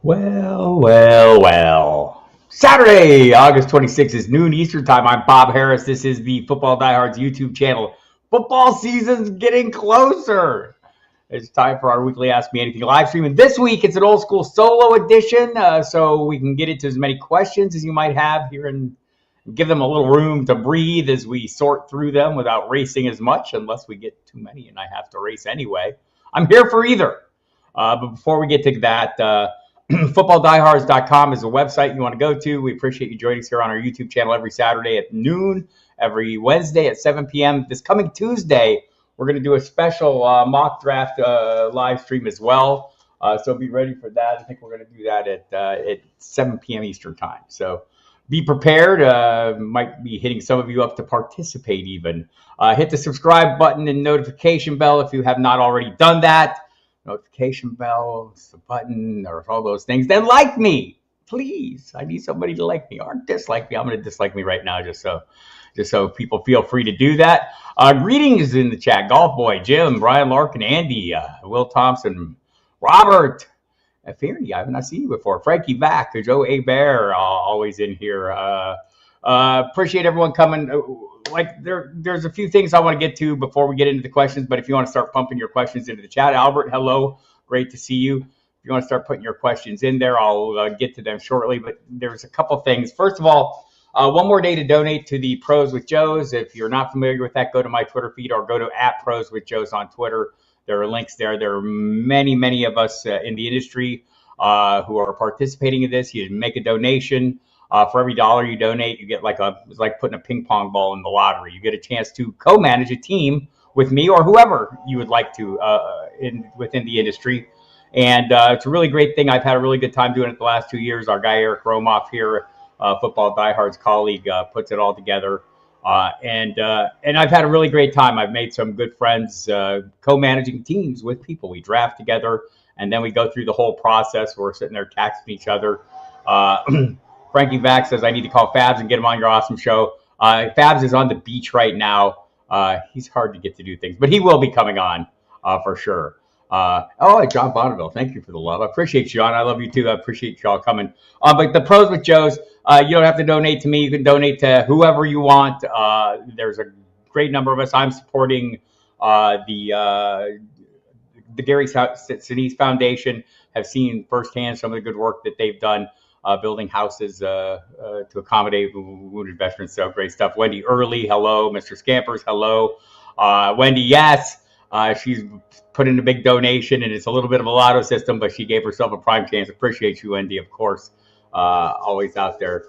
Well. Saturday, August 26th is noon Eastern time. I'm Bob Harris. This is the Football Diehards YouTube channel. Football season's getting closer. It's time for our weekly Ask Me Anything live stream. And this week, it's an old school solo edition, so we can get into as many questions as you might have here and give them a little room to breathe as we sort through them without racing as much, unless we get too many and I have to race anyway. I'm here for either. But before we get to that, FootballDiehards.com is a website you want to go to. We appreciate you joining us here on our YouTube channel every Saturday at noon, every Wednesday at 7 p.m. This coming Tuesday, we're going to do a special mock draft live stream as well. So be ready for that. I think we're going to do that at 7 p.m. Eastern time. So be prepared. Might be hitting some of you up to participate even. Hit the subscribe button and notification bell if you have not already done that. Notification bell, the button, or all those things. Then like me, please. I need somebody to like me or dislike me. I'm going to dislike me right now, just so people feel free to do that. Greetings in the chat: Golf Boy, Jim, Brian Larkin, Andy, Will Thompson, Robert, Fearney. I have not seen you before. Frankie back, Joe A. Bear, always in here. Appreciate everyone coming. There's a few things I want to get to before we get into the questions, but if you want to start pumping your questions into the chat, Albert, hello, great to see you. If you want to start putting your questions in there, I'll get to them shortly, but there's a couple things. First of all, one more day to donate to the Pros with Joes. If you're not familiar with that, go to my Twitter feed or go to @ProsWithJoes on Twitter. There are links there. There are many of us in the industry who are participating in this. You make a donation. For every $1 you donate, you get it's like putting a ping pong ball in the lottery. You get a chance to co-manage a team with me or whoever you would like to within the industry. And it's a really great thing. I've had a really good time doing it the last 2 years. Our guy Eric Romoff here, Football Diehards colleague, puts it all together. And I've had a really great time. I've made some good friends co-managing teams with people. We draft together, and then we go through the whole process. We're sitting there texting each other. Frankie Vac says, I need to call Fabs and get him on your awesome show. Fabs is on the beach right now. He's hard to get to do things, but he will be coming on for sure. John Bonneville, thank you for the love. I appreciate you, John. I love you too. I appreciate y'all coming. But the Pros with Joes, you don't have to donate to me. You can donate to whoever you want. There's a great number of us. I'm supporting the Gary Sinise Foundation. Have seen firsthand some of the good work that they've done. Building houses to accommodate wounded veterans. So great stuff. Wendy Early, hello. Mr. Scampers, hello. Wendy, yes. She's put in a big donation, and it's a little bit of a lotto system, but she gave herself a prime chance. Appreciate you, Wendy, of course. Always out there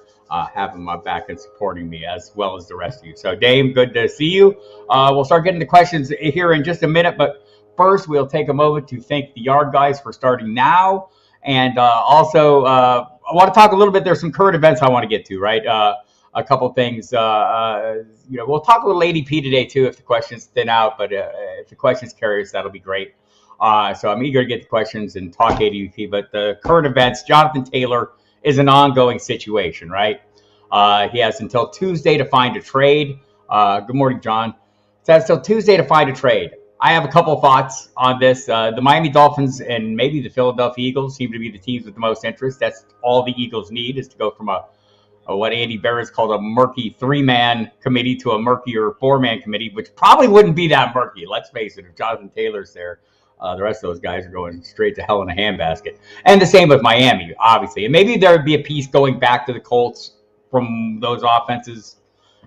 having my back and supporting me, as well as the rest of you. So, Dame, good to see you. We'll start getting the questions here in just a minute, but first we'll take a moment to thank the Yard Guys for starting now. And also, I want to talk a little bit. There's some current events I want to get to, right? A couple things. We'll talk a little ADP today too, if the questions thin out. But if the questions carry us, that'll be great. So I'm eager to get the questions and talk ADP. But the current events, Jonathan Taylor is an ongoing situation, right? He has until Tuesday to find a trade. Good morning, John. So that's until Tuesday to find a trade. I have a couple of thoughts on this. The Miami Dolphins and maybe the Philadelphia Eagles seem to be the teams with the most interest. That's all the Eagles need, is to go from what Andy Barrett's called a murky 3-man committee to a murkier 4-man committee, which probably wouldn't be that murky. Let's face it, if Jonathan Taylor's there, the rest of those guys are going straight to hell in a handbasket. And the same with Miami, obviously. And maybe there would be a piece going back to the Colts from those offenses.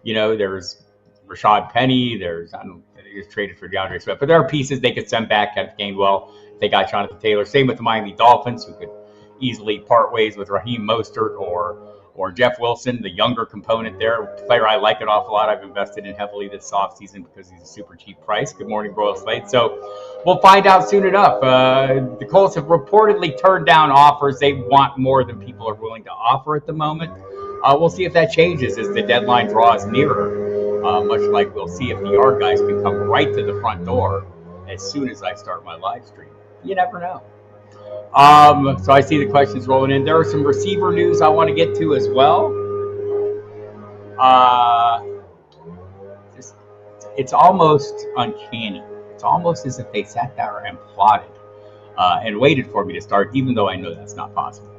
There's Rashad Penny. They just traded for DeAndre Smith. But there are pieces they could send back. Kenneth Gainwell, if they got Jonathan Taylor. Same with the Miami Dolphins, who could easily part ways with Raheem Mostert or Jeff Wilson, the younger component there. A player I like an awful lot. I've invested in heavily this offseason because he's a super cheap price. Good morning, Royal Slate. So we'll find out soon enough. The Colts have reportedly turned down offers. They want more than people are willing to offer at the moment. We'll see if that changes as the deadline draws nearer. Much like we'll see if the Yard Guys can come right to the front door as soon as I start my live stream. You never know. So I see the questions rolling in. There are some receiver news I want to get to as well. It's almost uncanny. It's almost as if they sat there and plotted and waited for me to start, even though I know that's not possible.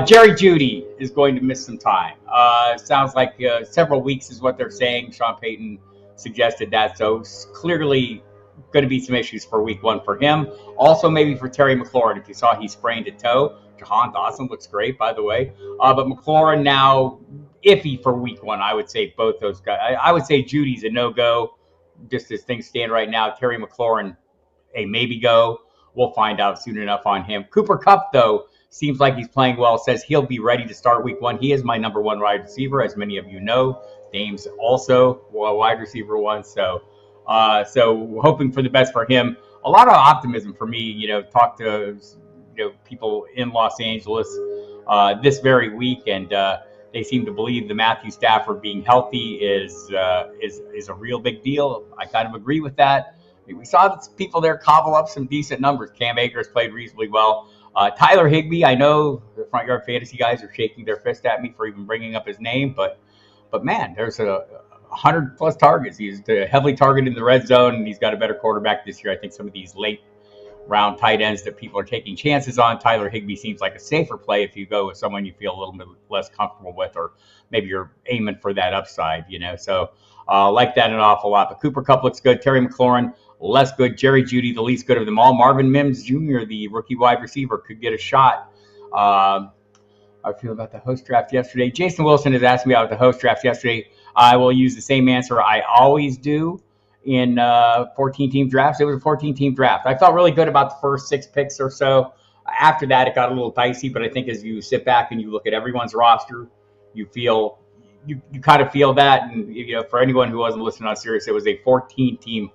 Jerry Jeuty is going to miss some time. Sounds like several weeks is what they're saying. Sean Payton suggested that, so it's clearly going to be some issues for week 1 for him. Also, maybe for Terry McLaurin. If you saw, he sprained a toe. Jahan Dawson looks great, by the way. But McLaurin now iffy for week 1. I would say both those guys. I would say Judy's a no-go, just as things stand right now. Terry McLaurin, a maybe go. We'll find out soon enough on him. Cooper Kupp, though, seems like he's playing well. Says he'll be ready to start week 1. He is my number 1 wide receiver, as many of you know. Dame's also a wide receiver 1. So hoping for the best for him. A lot of optimism for me. Talk to people in Los Angeles this very week, and they seem to believe the Matthew Stafford being healthy is a real big deal. I kind of agree with that. We saw people there cobble up some decent numbers. Cam Akers played reasonably well. Tyler Higbee, I know the Front Yard Fantasy guys are shaking their fist at me for even bringing up his name, but man, there's 100+ targets. He's heavily targeted in the red zone, and he's got a better quarterback this year. I think some of these late round tight ends that people are taking chances on, Tyler Higbee seems like a safer play if you go with someone you feel a little bit less comfortable with, or maybe you're aiming for that upside, So like that an awful lot. But Cooper Kupp looks good. Terry McLaurin, less good. Jerry Jeuty, the least good of them all. Marvin Mims Jr., the rookie wide receiver, could get a shot. I feel about the host draft yesterday. Jason Wilson has asked me about the host draft yesterday. I will use the same answer I always do in 14-team drafts. It was a 14-team draft. I felt really good about the first 6 picks or so. After that, it got a little dicey, but I think as you sit back and you look at everyone's roster, you kind of feel that. And for anyone who wasn't listening on Sirius, it was a 14-team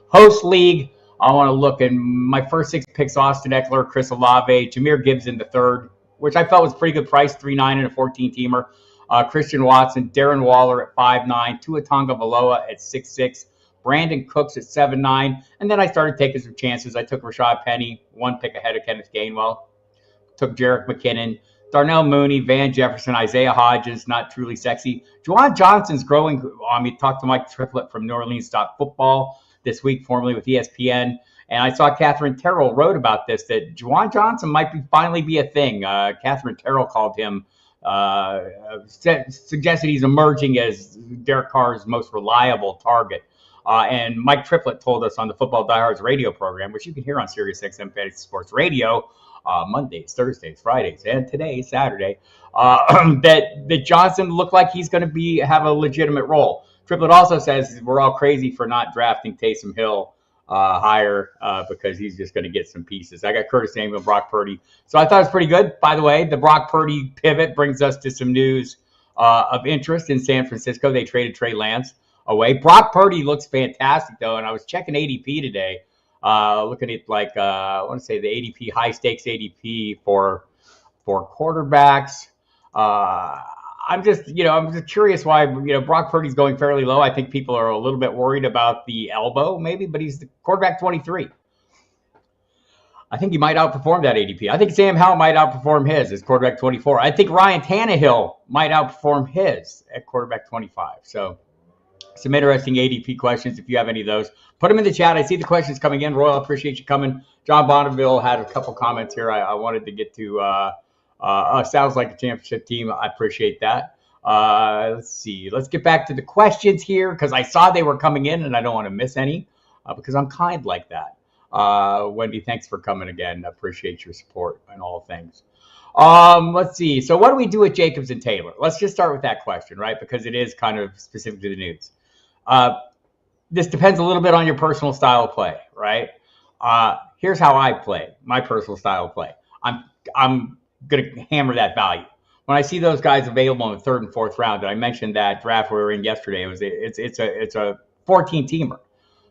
host league. I want to look in my first 6 picks: Austin Eckler, Chris Olave, Jahmyr Gibbs in the 3rd, which I felt was pretty good price, 3.9 in a 14-teamer. Christian Watson, Darren Waller at 5.9, Tua Tagovailoa at 6.6, Brandon Cooks at 7.9, and then I started taking some chances. I took Rashad Penny, 1 pick ahead of Kenneth Gainwell. Took Jerick McKinnon, Darnell Mooney, Van Jefferson, Isaiah Hodgins, not truly sexy. Juwan Johnson's growing on me. Talked to Mike Triplett from New Orleans Football this week, formerly with ESPN. And I saw Catherine Terrell wrote about this, that Juwan Johnson might finally be a thing. Catherine Terrell called him, suggested he's emerging as Derek Carr's most reliable target. And Mike Triplett told us on the Football Diehards radio program, which you can hear on Sirius XM Fantasy Sports Radio, Mondays, Thursdays, Fridays, and today, Saturday, that Johnson looked like he's going to have a legitimate role. Triplett also says we're all crazy for not drafting Taysom Hill higher because he's just going to get some pieces. I got Curtis Samuel, Brock Purdy. So I thought it was pretty good. By the way, the Brock Purdy pivot brings us to some news of interest in San Francisco. They traded Trey Lance away. Brock Purdy looks fantastic, though, and I was checking ADP today, looking at I want to say the ADP, high stakes ADP for quarterbacks. I'm just curious why, Brock Purdy's going fairly low. I think people are a little bit worried about the elbow, maybe, but he's the quarterback 23. I think he might outperform that ADP. I think Sam Howell might outperform his as quarterback 24. I think Ryan Tannehill might outperform his at quarterback 25. So some interesting ADP questions. If you have any of those, put them in the chat. I see the questions coming in. Royal, appreciate you coming. John Bonneville had a couple comments here I wanted to get to. Sounds like a championship team. I appreciate that. Let's see. Let's get back to the questions here because I saw they were coming in and I don't want to miss any because I'm kind like that. Wendy, thanks for coming again. I appreciate your support and all things. Let's see. So what do we do with Jacobs and Taylor? Let's just start with that question, right? Because it is kind of specific to the news. This depends a little bit on your personal style of play, right? Here's how I play, my personal style of play. I'm going to hammer that value. When I see those guys available in the 3rd and 4th round, and I mentioned that draft we were in yesterday, it's a 14-teamer.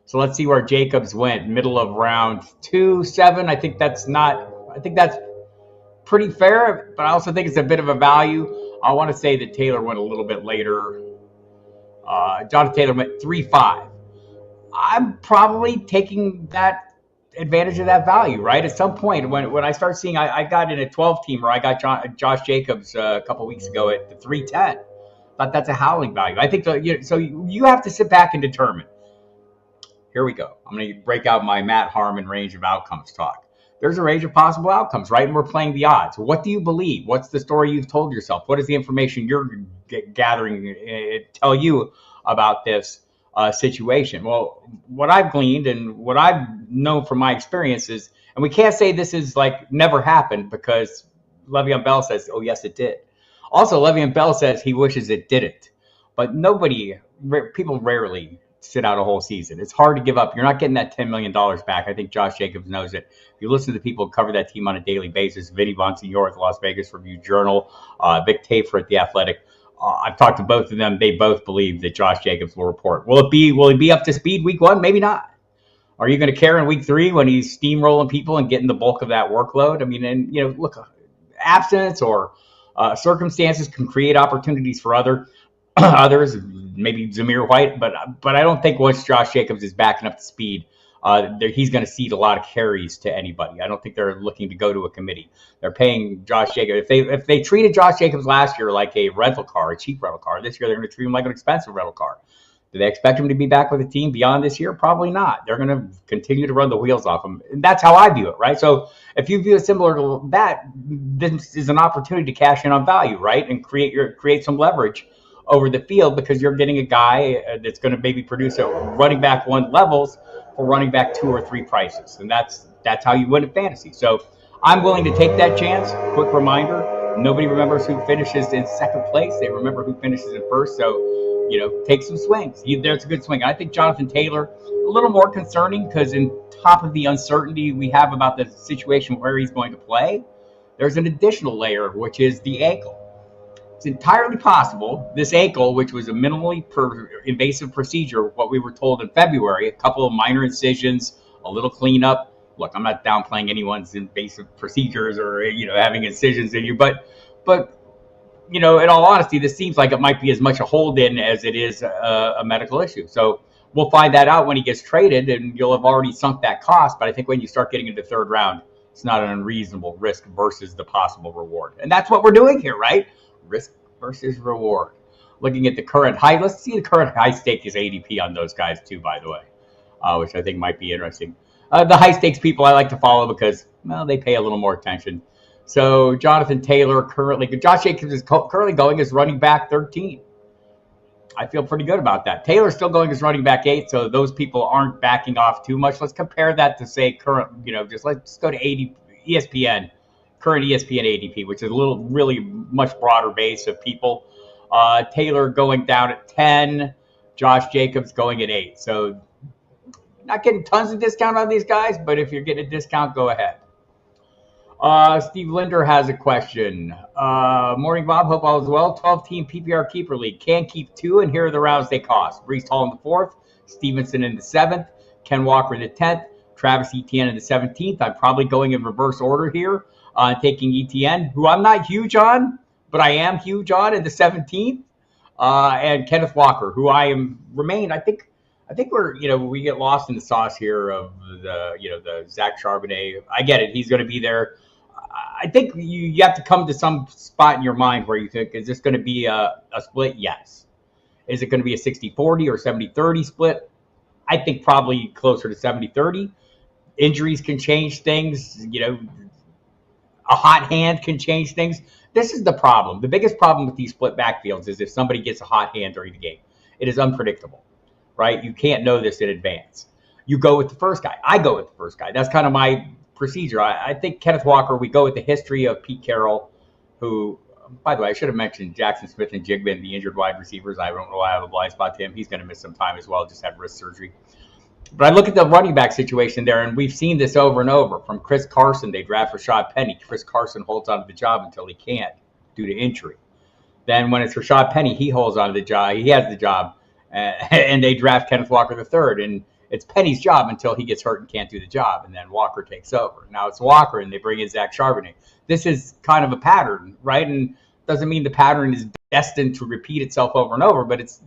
So let's see where Jacobs went, middle of round 2, 7. I think that's pretty fair, but I also think it's a bit of a value. I want to say that Taylor went a little bit later. Jonathan Taylor went 3-5. I'm probably taking that advantage of that value, right? At some point, when I start seeing, I got in a 12-teamer, I got Josh Jacobs a couple weeks ago at the 310. Thought that's a howling value. I think so. You have to sit back and determine. Here we go. I'm going to break out my Matt Harmon range of outcomes talk. there's a range of possible outcomes, right? And we're playing the odds. What do you believe? What's the story you've told yourself? What is the information you're gathering tell you about this situation? Well, what I've gleaned and what I've known from my experiences, and we can't say this is like never happened because Le'Veon Bell says, oh, yes, it did. Also, Le'Veon Bell says he wishes it didn't. But people rarely sit out a whole season. It's hard to give up. You're not getting that $10 million back. I think Josh Jacobs knows it. If you listen to the people who cover that team on a daily basis, Vinny Bonsignore at the Las Vegas Review-Journal, Vic Tafur at The Athletic, I've talked to both of them. They both believe that Josh Jacobs will report. Will he be up to speed week 1? Maybe not. Are you going to care in week 3 when he's steamrolling people and getting the bulk of that workload? I mean, and look, absence or circumstances can create opportunities for others, maybe Zamir White, but I don't think once Josh Jacobs is backing up to speed, he's going to cede a lot of carries to anybody. I don't think they're looking to go to a committee. They're paying Josh Jacobs. If they treated Josh Jacobs last year like a rental car, a cheap rental car, this year they're going to treat him like an expensive rental car. Do they expect him to be back with the team beyond this year? Probably not. They're going to continue to run the wheels off him. And that's how I view it, right? So if you view it similar to that, this is an opportunity to cash in on value, right? And create some leverage over the field because you're getting a guy that's going to maybe produce at running back 1 levels for running back 2 or 3 prices. And that's how you win in fantasy. So I'm willing to take that chance. Quick reminder, nobody remembers who finishes in second place. They remember who finishes in first. So, take some swings. There's a good swing. I think Jonathan Taylor, a little more concerning because in top of the uncertainty we have about the situation where he's going to play, there's an additional layer, which is the ankle. It's entirely possible this ankle, which was a minimally invasive procedure, what we were told in February, a couple of minor incisions, a little cleanup. Look, I'm not downplaying anyone's invasive procedures or, having incisions in you, but in all honesty, this seems like it might be as much a hold-in as it is a medical issue. So we'll find that out when he gets traded, and you'll have already sunk that cost. But I think when you start getting into the 3rd round, it's not an unreasonable risk versus the possible reward. And that's what we're doing here, right? Risk versus reward. Looking at the current high, let's see the current high stakes ADP on those guys too, by the way, which I think might be interesting. The high stakes people I like to follow because, they pay a little more attention. So Jonathan Taylor Josh Jacobs is currently going as running back 13. I feel pretty good about that. Taylor's still going as running back 8, so those people aren't backing off too much. Let's compare that to say current, let's go to ESPN, current ESPN ADP, which is really much broader base of people. Taylor going down at 10, Josh Jacobs going at 8. So not getting tons of discount on these guys, but if you're getting a discount, go ahead. Steve Linder has a question. Morning, Bob. Hope all is well. 12-team PPR keeper league. Can keep 2, and here are the rounds they cost. Breece Hall in the 4th, Stevenson in the 7th, Ken Walker in the 10th, Travis Etienne in the 17th. I'm probably going in reverse order here, taking Etienne, who I'm not huge on, but I am huge on in the 17th, and Kenneth Walker, who I think we're, we get lost in the sauce here of the Zach Charbonnet. I get it. He's going to be there. I think you have to come to some spot in your mind where you think, is this going to be a split? Yes. Is it going to be a 60-40 or 70-30 split? I think probably closer to 70-30. Injuries can change things. A hot hand can change things. This is the problem. The biggest problem with these split backfields is if somebody gets a hot hand during the game. It is unpredictable, right? You can't know this in advance. You go with the first guy. I go with the first guy. That's kind of my procedure. I think Kenneth Walker, we go with the history of Pete Carroll, who, by the way, I should have mentioned Jackson Smith and Jigban, the injured wide receivers. I don't know why I have a blind spot to him. He's going to miss some time as well, just had wrist surgery. But I look at the running back situation there, and we've seen this over and over. From Chris Carson, they draft Rashad Penny. Chris Carson holds on to the job until he can't due to injury. Then when it's Rashad Penny, he holds on to the job. He has the job, and they draft Kenneth Walker III, and it's Penny's job until he gets hurt and can't do the job, and then Walker takes over. Now it's Walker, and they bring in Zach Charbonnet. This is kind of a pattern, right? And doesn't mean the pattern is destined to repeat itself over and over, but it's,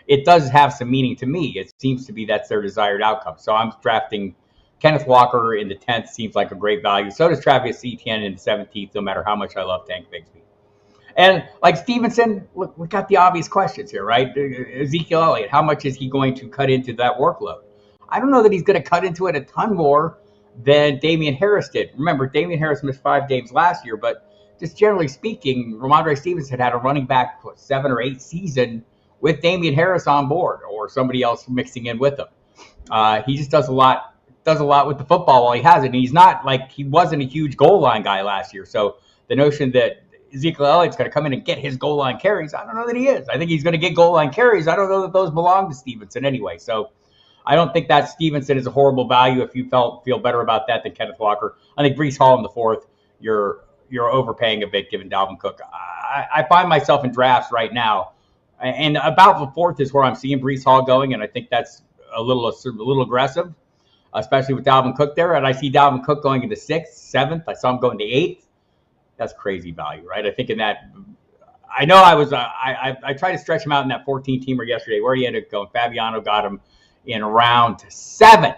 it does have some meaning to me. It seems to be that's their desired outcome. So I'm drafting Kenneth Walker in the 10th. Seems like a great value. So does Travis Etienne in the 17th, no matter how much I love Tank Bigsby. And like Stevenson, look, we got the obvious questions here, right? Ezekiel Elliott, how much is he going to cut into that workload? I don't know that he's going to cut into it a ton more than Dameon Harris did. Remember, Dameon Harris missed 5 games last year, but just generally speaking, Ramondre Stevenson had a running back 7 or 8 season with Dameon Harris on board or somebody else mixing in with him. He just does a lot with the football while he has it. And he's not like he wasn't a huge goal line guy last year. So the notion that Ezekiel Elliott's going to come in and get his goal line carries, I don't know that he is. I think he's going to get goal line carries. I don't know that those belong to Stevenson anyway. So I don't think that Stevenson is a horrible value if you feel better about that than Kenneth Walker. I think Breece Hall in the 4th, you're overpaying a bit given Dalvin Cook. I find myself in drafts right now, and about the 4th is where I'm seeing Breece Hall going, and I think that's a little aggressive, especially with Dalvin Cook there. And I see Dalvin Cook going into 6th, 7th. I saw him going to 8th. That's crazy value, right? I think in that, I know I tried to stretch him out in that 14-teamer yesterday. Where he ended up going, Fabiano got him in round 7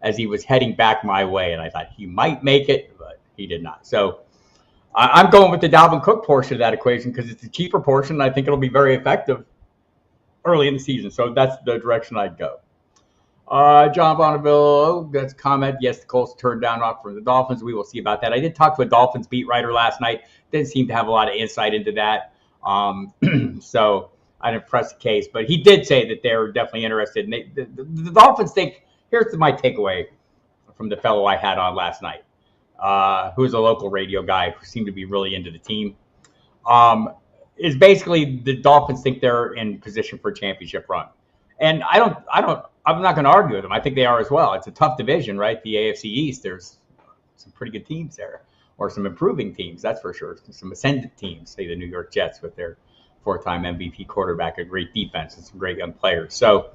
as he was heading back my way, and I thought he might make it, but he did not. So I'm going with the Dalvin Cook portion of that equation because it's a cheaper portion, and I think it'll be very effective early in the season. So that's the direction I'd go. John Bonneville, that's a comment. Yes, the Colts turned down off from the Dolphins. We will see about that. I did talk to a Dolphins beat writer last night. Didn't seem to have a lot of insight into that. So I didn't press the case. But he did say that they're definitely interested. And the Dolphins think, here's my takeaway from the fellow I had on last night, who's a local radio guy who seemed to be really into the team, is basically the Dolphins think they're in position for a championship run. And I'm not going to argue with them. I think they are as well. It's a tough division, right? The AFC East, there's some pretty good teams there, or some improving teams, that's for sure. Some ascendant teams, say the New York Jets with their 4-time MVP quarterback, a great defense, and some great young players. So,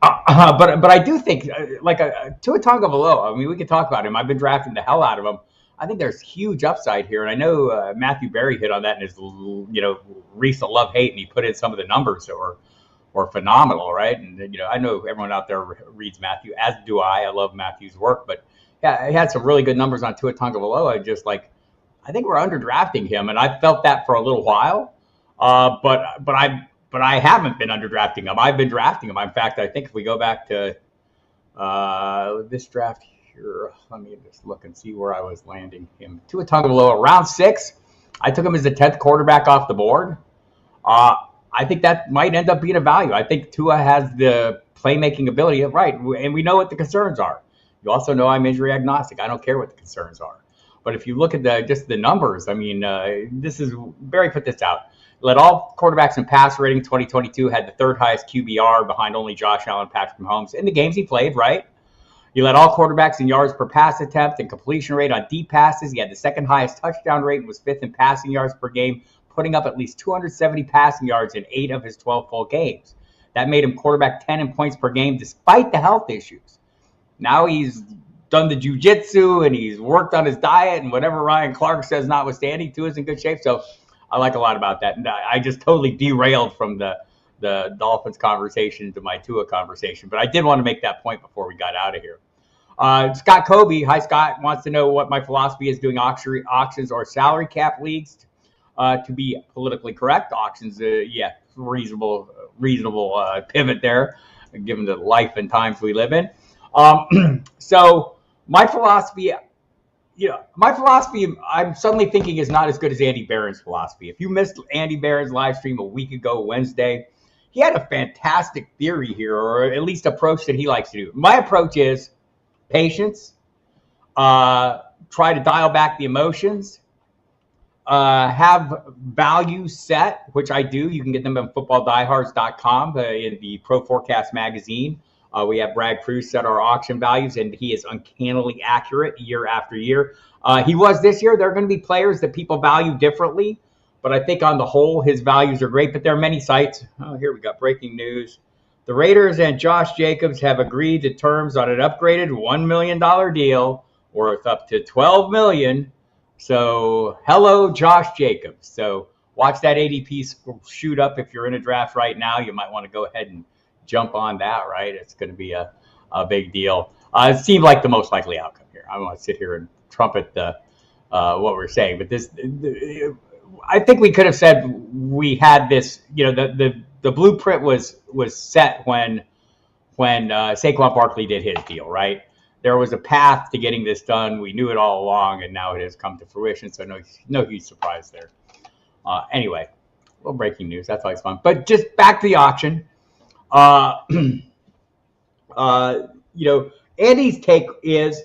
but I do think, like Tua Tagovailoa, I mean, we could talk about him. I've been drafting the hell out of him. I think there's huge upside here, and I know Matthew Berry hit on that in his, recent love-hate, and he put in some of the numbers that were phenomenal, right? And I know everyone out there reads Matthew, as do I. I love Matthew's work, but yeah, he had some really good numbers on Tua Tagovailoa. Just like, I think we're underdrafting him, and I felt that for a little while. But I haven't been underdrafting him. I've been drafting him. In fact, I think if we go back to this draft here, let me just look and see where I was landing him. Tua Tagovailoa, round 6. I took him as the 10th quarterback off the board. I think that might end up being a value. I think Tua has the playmaking ability, right? And we know what the concerns are. You also know I'm injury agnostic. I don't care what the concerns are. But if you look at just the numbers, I mean, this is Barry put this out. Led all quarterbacks in pass rating 2022, had the 3rd highest QBR behind only Josh Allen, Patrick Mahomes in the games he played, right? He led all quarterbacks in yards per pass attempt and completion rate on deep passes. He had the 2nd highest touchdown rate and was 5th in passing yards per game, putting up at least 270 passing yards in 8 of his 12 full games. That made him quarterback 10 in points per game despite the health issues. Now he's done the jiu-jitsu and he's worked on his diet and whatever Ryan Clark says notwithstanding, Tua's in good shape. So I like a lot about that. And I just totally derailed from the Dolphins conversation into my Tua conversation. But I did want to make that point before we got out of here. Scott Kobe, hi Scott, wants to know what my philosophy is doing auctions or salary cap leagues. To be politically correct, auctions, reasonable pivot there, given the life and times we live in. So my philosophy, I'm suddenly thinking is not as good as Andy Barron's philosophy. If you missed Andy Barron's live stream a week ago, Wednesday, he had a fantastic theory here, or at least approach that he likes to do. My approach is patience, try to dial back the emotions, have value set, which I do. You can get them on FootballDiehards.com in the Pro Forecast magazine. We have Brad Cruz set our auction values, and he is uncannily accurate year after year. He was this year. There are going to be players that people value differently, but I think on the whole, his values are great. But there are many sites. Oh, here we got breaking news. The Raiders and Josh Jacobs have agreed to terms on an upgraded $1 million deal worth up to $12 million. So, hello, Josh Jacobs. So, watch that ADP shoot up if you're in a draft right now. You might want to go ahead and jump on that, right? It's going to be a big deal. It seemed like the most likely outcome here. I don't want to sit here and trumpet what we're saying, but I think we could have said we had this. The blueprint was set when Saquon Barkley did his deal, right? there was a path to getting this done. We knew it all along, and now it has come to fruition. So no huge surprise there. Anyway, a little breaking news. That's always fun. But just back to the auction. Andy's take is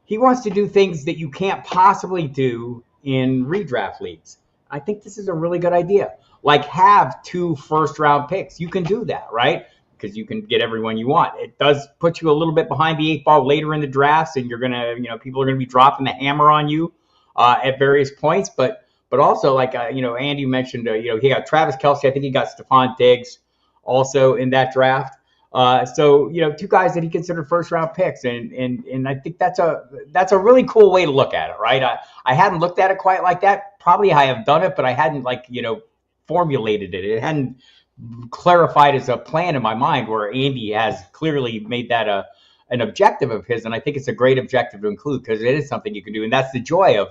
he wants to do things that you can't possibly do in redraft leagues. I think this is a really good idea. Like have 2 first-round picks. You can do that, right? Because you can get everyone you want. It does put you a little bit behind the 8 ball later in the drafts, and you're gonna, people are gonna be dropping the hammer on you at various points. But also, like Andy mentioned, he got Travis Kelce. I think he got Stephon Diggs also in that draft. So 2 guys that he considered first-round picks, and I think that's a really cool way to look at it, right? I hadn't looked at it quite like that. Probably I have done it, but I hadn't formulated it. It hadn't clarified as a plan in my mind, where Andy has clearly made that an objective of his, and I think it's a great objective to include because it is something you can do, and that's the joy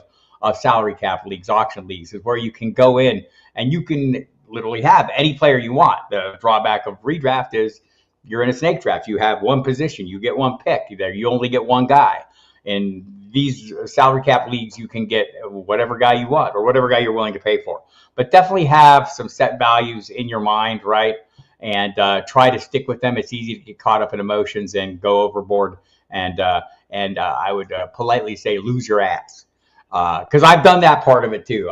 of salary cap leagues, auction leagues, is where you can go in and you can literally have any player you want. The drawback of redraft is you're in a snake draft. You have one position, you get one pick. You only get one guy. In these salary cap leagues, you can get whatever guy you want or whatever guy you're willing to pay for. But definitely have some set values in your mind, right? And try to stick with them. It's easy to get caught up in emotions and go overboard. And I would politely say lose your ass, because I've done that part of it too.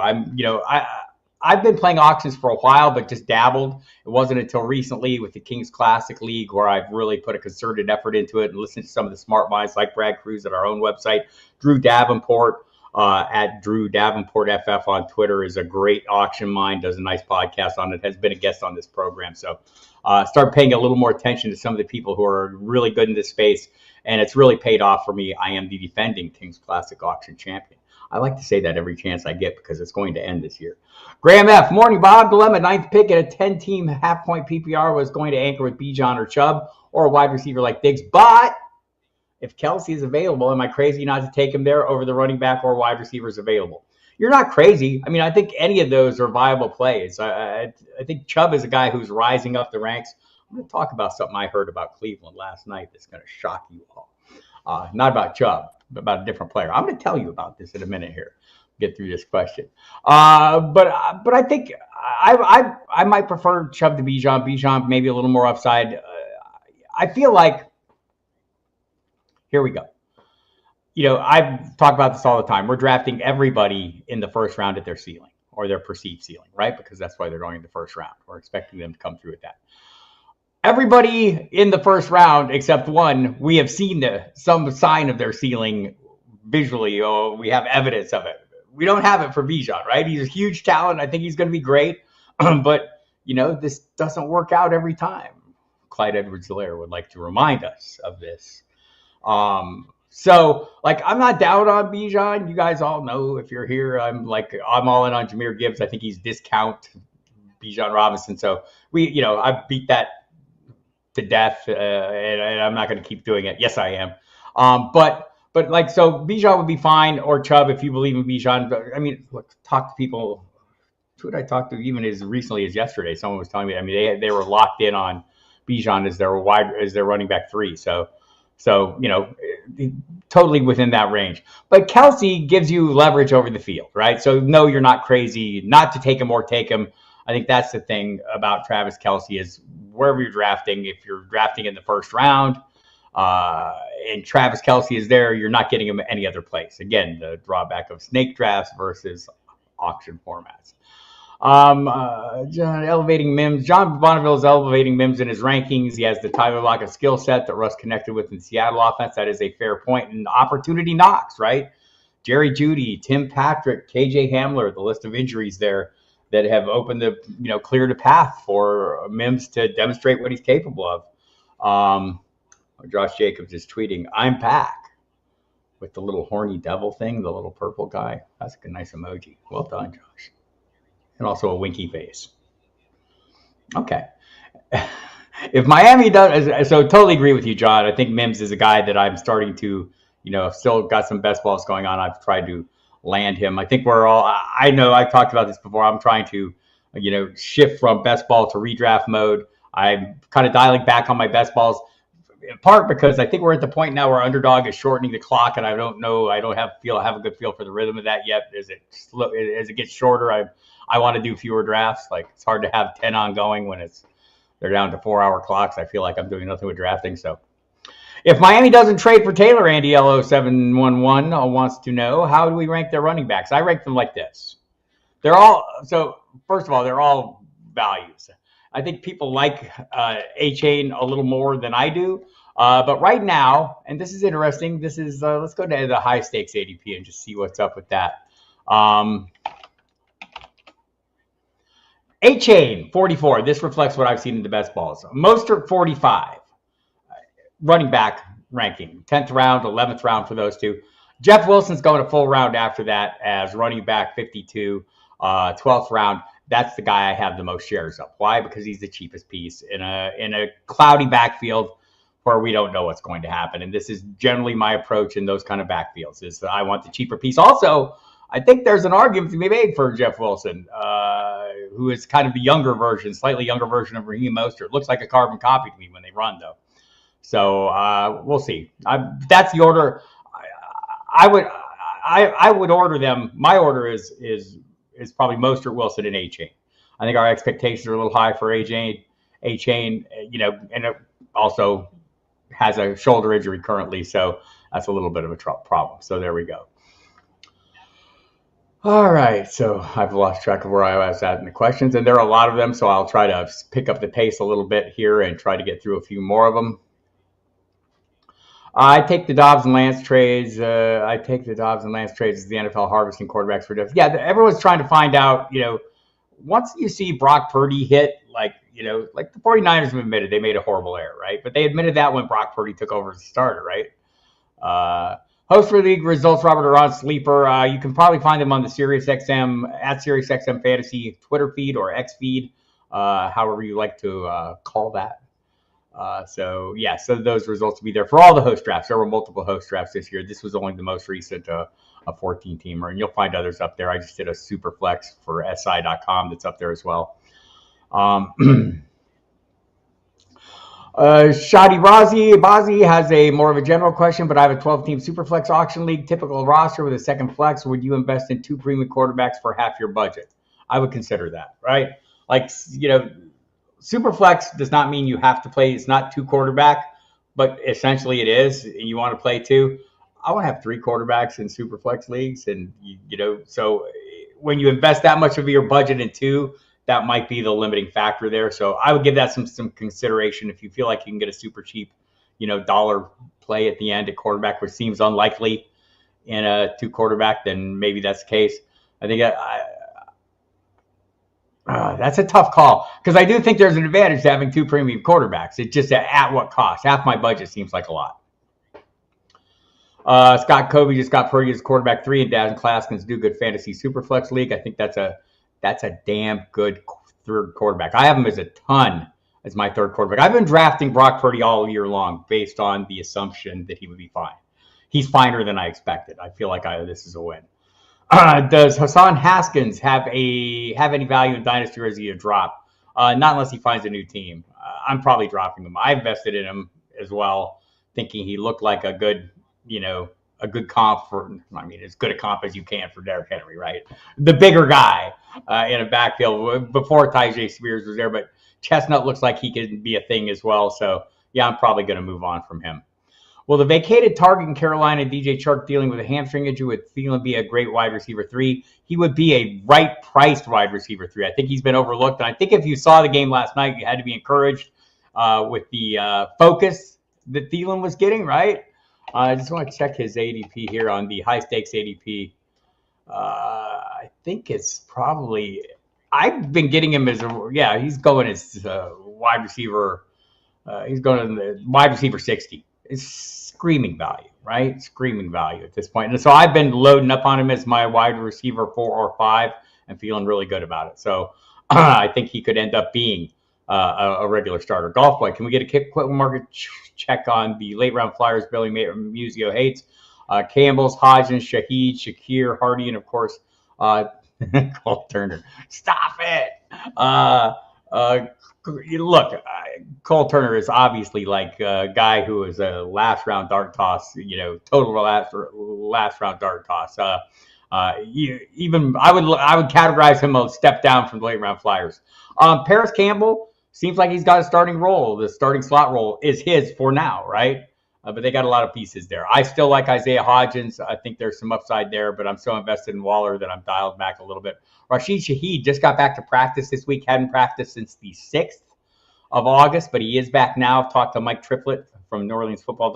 I've been playing auctions for a while, but just dabbled. It wasn't until recently with the Kings Classic League where I've really put a concerted effort into it and listened to some of the smart minds like Brad Cruz at our own website. Drew Davenport at Drew Davenport FF on Twitter is a great auction mind, does a nice podcast on it, has been a guest on this program. So start paying a little more attention to some of the people who are really good in this space, and it's really paid off for me. I am the defending Kings Classic auction champion. I like to say that every chance I get because it's going to end this year. Graham F. Morning, Bob. Dilemma. 9th pick at a 10-team half-point PPR was going to anchor with Bijan or Chubb or a wide receiver like Diggs. But if Kelce is available, am I crazy not to take him there over the running back or wide receivers available? You're not crazy. I mean, I think any of those are viable plays. I think Chubb is a guy who's rising up the ranks. I'm going to talk about something I heard about Cleveland last night that's going to shock you all. Not about Chubb, but about a different player. I'm going to tell you about this in a minute here. Get through this question. But I think I might prefer Chubb to Bijan. Bijan maybe a little more upside. I feel like, here we go. I've talked about this all the time. We're drafting everybody in the first round at their ceiling or their perceived ceiling, right? Because that's why they're going in the first round. We're expecting them to come through with that. Everybody in the first round except one, we have seen some sign of their ceiling visually. We have evidence of it. We don't have it for Bijan, right? He's a huge talent. I think he's going to be great. But, this doesn't work out every time. Clyde Edwards-Helaire would like to remind us of this. So, I'm not down on Bijan. You guys all know if you're here, I'm all in on Jahmyr Gibbs. I think he's discount Bijan Robinson. So, I beat that to death, and I'm not going to keep doing it. Yes, I am. So Bijan would be fine, or Chubb if you believe in Bijan. I mean, look, talk to people. Who did I talk to even as recently as yesterday? Someone was telling me. I mean, they were locked in on Bijan as their running back 3. So totally within that range. But Kelce gives you leverage over the field, right? So no, you're not crazy not to take him or take him. I think that's the thing about Travis Kelce is wherever you're drafting, if you're drafting in the first round and Travis Kelce is there, you're not getting him any other place. Again, the drawback of snake drafts versus auction formats. John Bonneville is elevating Mims in his rankings. He has the Tyler Lockett skill set that Russ connected with in the Seattle offense. That is a fair point. And opportunity knocks, right? Jerry Jeuty, Tim Patrick, KJ Hamler, the list of injuries there that have opened cleared a path for Mims to demonstrate what he's capable of. Josh Jacobs is tweeting, "I'm back," with the little horny devil thing, the little purple guy. That's a nice emoji. Well done, Josh. And also a winky face. Okay. If Miami does, so totally agree with you, John. I think Mims is a guy that I'm starting to, still got some best balls going on. I've tried to land him. I think I know I've talked about this before. I'm trying to, shift from best ball to redraft mode. I'm kind of dialing back on my best balls. in part because I think we're at the point now where underdog is shortening the clock, and I don't have a good feel for the rhythm of that yet. As it gets shorter, I want to do fewer drafts. Like, it's hard to have 10 ongoing when they're down to 4-hour clocks. I feel like I'm doing nothing with drafting. So if Miami doesn't trade for Taylor, Andy LO711 wants to know, how do we rank their running backs? I rank them like this. First of all, they're all values. I think people like Etienne a little more than I do. But right now, and this is interesting, let's go to the high stakes ADP and just see what's up with that. Etienne, 44. This reflects what I've seen in the best balls. Mostert, 45. Running back ranking, 10th round, 11th round for those two. Jeff Wilson's going a full round after that as running back, 52, 12th round. That's the guy I have the most shares of. Why? Because he's the cheapest piece in a cloudy backfield where we don't know what's going to happen. And this is generally my approach in those kind of backfields, is that I want the cheaper piece. Also, I think there's an argument to be made for Jeff Wilson, who is kind of the slightly younger version of Raheem Mostert. Looks like a carbon copy to me when they run, though. So we'll see. That's the order. I would order them. My order is probably Mostert, Wilson, and Etienne. I think our expectations are a little high for Etienne, and it also has a shoulder injury currently, so that's a little bit of a problem. So there we go. All right, so I've lost track of where I was at in the questions, and there are a lot of them, so I'll try to pick up the pace a little bit here and try to get through a few more of them. I take the Dobbs and Lance trades. As the NFL harvesting quarterbacks for different. Yeah, everyone's trying to find out, once you see Brock Purdy hit, like the 49ers have admitted they made a horrible error, right? But they admitted that when Brock Purdy took over as a starter, right? Host for league results, Robert Aron Sleeper. You can probably find them on the SiriusXM, at SiriusXM Fantasy Twitter feed or X feed, however you like to call that. So those results will be there for all the host drafts. There were multiple host drafts this year. This was only the most recent, a 14-teamer, and you'll find others up there. I just did a super flex for SI.com that's up there as well. Shadi Bazi has a more of a general question, but I have a 12-team Superflex auction league, typical roster with a second flex. Would you invest in 2 premium quarterbacks for half your budget? I would consider that, right? Superflex does not mean you have to play. It's not 2 quarterback, but essentially it is, and you want to play 2. I want to have 3 quarterbacks in Superflex leagues, and so when you invest that much of your budget in 2, that might be the limiting factor there. So I would give that some consideration. If you feel like you can get a super cheap, dollar play at the end at quarterback, which seems unlikely in a 2 quarterback, then maybe that's the case. I think that's a tough call, because I do think there's an advantage to having 2 premium quarterbacks. It's just at what cost? Half my budget seems like a lot. Scott Covey just got Purdy as quarterback 3, and Daz Claskins do good fantasy Superflex league. I think that's a damn good 3rd quarterback. I have him as a ton as my 3rd quarterback. I've been drafting Brock Purdy all year long based on the assumption that he would be fine. He's finer than I expected. I feel like this is a win. Does Hassan Haskins have any value in Dynasty, or is he a drop? Not unless he finds a new team. I'm probably dropping him. I invested in him as well, thinking he looked like a good comp for, as good a comp as you can for Derrick Henry, right? The bigger guy in a backfield before Tyjae Spears was there, but Chestnut looks like he could be a thing as well. So, yeah, I'm probably going to move on from him. Will the vacated target in Carolina and DJ Chark dealing with a hamstring injury would Thielen be a great wide receiver 3? He would be a right-priced wide receiver 3. I think he's been overlooked. And I think if you saw the game last night, you had to be encouraged with the focus that Thielen was getting, right? I just want to check his ADP here on the high-stakes ADP. I think it's probably – I've been getting him as he's going as wide receiver. He's going to the wide receiver 60. It's screaming value, right? Screaming value at this point. And so I've been loading up on him as my wide receiver 4 or 5 and feeling really good about it. So I think he could end up being a regular starter. Golf Boy, can we get a quick market check on the late round flyers Billy Musio hates? Campbell's, Hodgins, Shaheed, Shakir, Hardy, and of course, Cole Turner. Stop it. Look, Cole Turner is obviously like a guy who is a last round dart toss, total last round dart toss. Even I would categorize him a step down from the late round flyers. Paris Campbell seems like he's got a starting role. The starting slot role is his for now, right? But they got a lot of pieces there. I still like Isaiah Hodgins. I think there's some upside there, but I'm so invested in Waller that I'm dialed back a little bit. Rashid Shaheed just got back to practice this week. Hadn't practiced since the 6th of August, but he is back now. I've talked to Mike Triplett from New Orleans Football.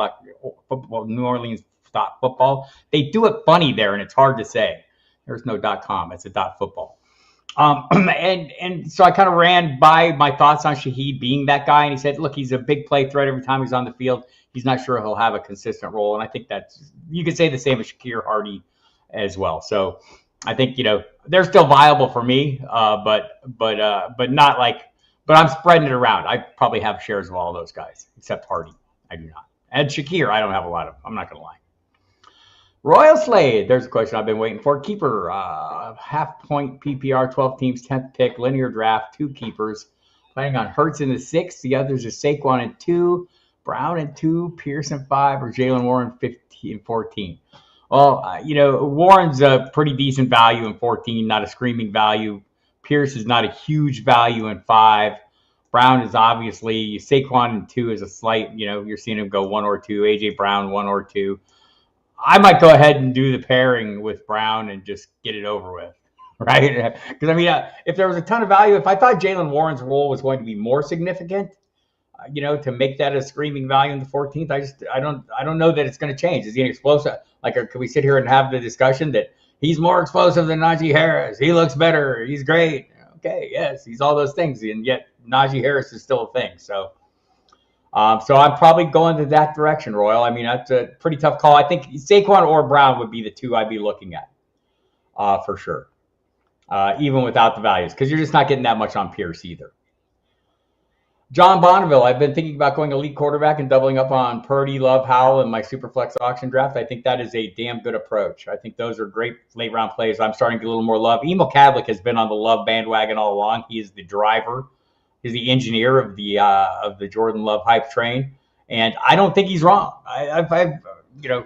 They do it funny there, and it's hard to say. There's no .com. It's a .football. And so I kind of ran by my thoughts on Shaheed being that guy, and he said, look, he's a big play threat every time he's on the field. He's not sure he'll have a consistent role, and I think you could say the same as Shakir Hardy as well. So I think they're still viable for me, but not like. But I'm spreading it around. I probably have shares of all those guys, except Hardy. I do not. And Shakir, I don't have a lot of. I'm not going to lie. Royal Slade, there's a question I've been waiting for. Keeper, half-point PPR, 12 teams, 10th pick, linear draft, 2 keepers. Planning on Hurts in the 6th. The others are Saquon in 2, Brown in 2, Pierce in 5, or Jalen Warren 15, 14. Well, Warren's a pretty decent value in 14, not a screaming value. Pierce is not a huge value in 5. Brown is obviously, Saquon in 2 is a slight, you're seeing him go 1 or 2. A.J. Brown 1 or 2. I might go ahead and do the pairing with Brown and just get it over with, right? Because, if there was a ton of value, if I thought Jalen Warren's role was going to be more significant, to make that a screaming value in the 14th, I don't know that it's going to change. Is he an explosive? Like, can we sit here and have the discussion that he's more explosive than Najee Harris? He looks better. He's great. Okay, yes, he's all those things, and yet Najee Harris is still a thing. So I'm probably going to that direction, Royal. That's a pretty tough call. I think Saquon or Brown would be the 2 I'd be looking at for sure, even without the values, because you're just not getting that much on Pierce either. John Bonneville, I've been thinking about going elite quarterback and doubling up on Purdy, Love, Howell in my Superflex auction draft. I think that is a damn good approach. I think those are great late-round plays. I'm starting to get a little more love. Emil Kadlick has been on the Love bandwagon all along. He is the driver. He's the engineer of the Jordan Love hype train, and I don't think he's wrong. If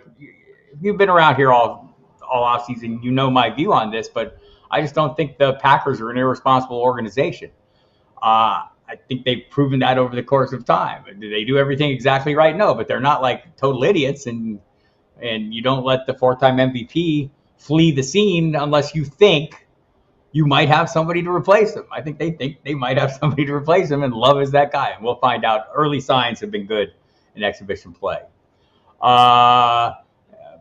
you've been around here all offseason, you know my view on this, but I just don't think the Packers are an irresponsible organization. I think they've proven that over the course of time. Do they do everything exactly right? No, but they're not like total idiots, and you don't let the 4-time MVP flee the scene unless you think you might have somebody to replace him. I think they might have somebody to replace him, and Love is that guy, and we'll find out. Early signs have been good in exhibition play. By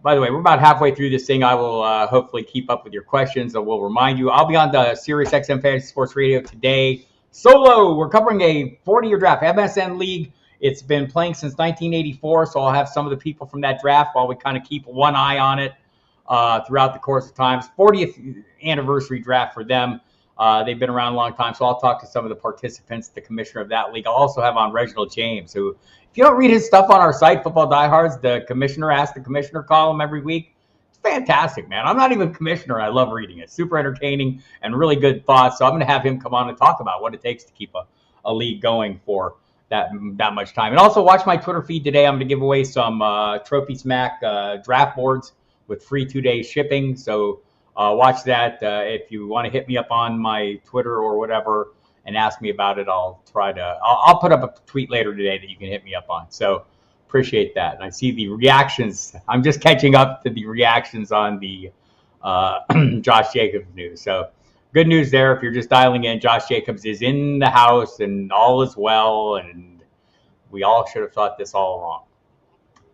the way, we're about halfway through this thing. I will hopefully keep up with your questions. I will remind you, I'll be on the SiriusXM Fantasy Sports Radio today. Solo, we're covering a 40-year draft, MSN League. It's been playing since 1984, so I'll have some of the people from that draft while we kind of keep one eye on it throughout the course of time. It's 40th anniversary draft for them. They've been around a long time, so I'll talk to some of the participants, the commissioner of that league. I'll also have on Reginald James, who, if you don't read his stuff on our site, Football Diehards, the commissioner Ask the Commissioner column every week. Fantastic, man. I'm not even a commissioner. I love reading it. Super entertaining and really good thoughts. So I'm going to have him come on and talk about what it takes to keep a league going for that much time. And also watch my Twitter feed today. I'm going to give away some Trophy Smack draft boards with free 2-day shipping. So watch that. If you want to hit me up on my Twitter or whatever and ask me about it, I'll put up a tweet later today that you can hit me up on. So appreciate that. And I see the reactions. I'm just catching up to the reactions on the Josh Jacobs news. So good news there. If you're just dialing in, Josh Jacobs is in the house and all is well. And we all should have thought this all along,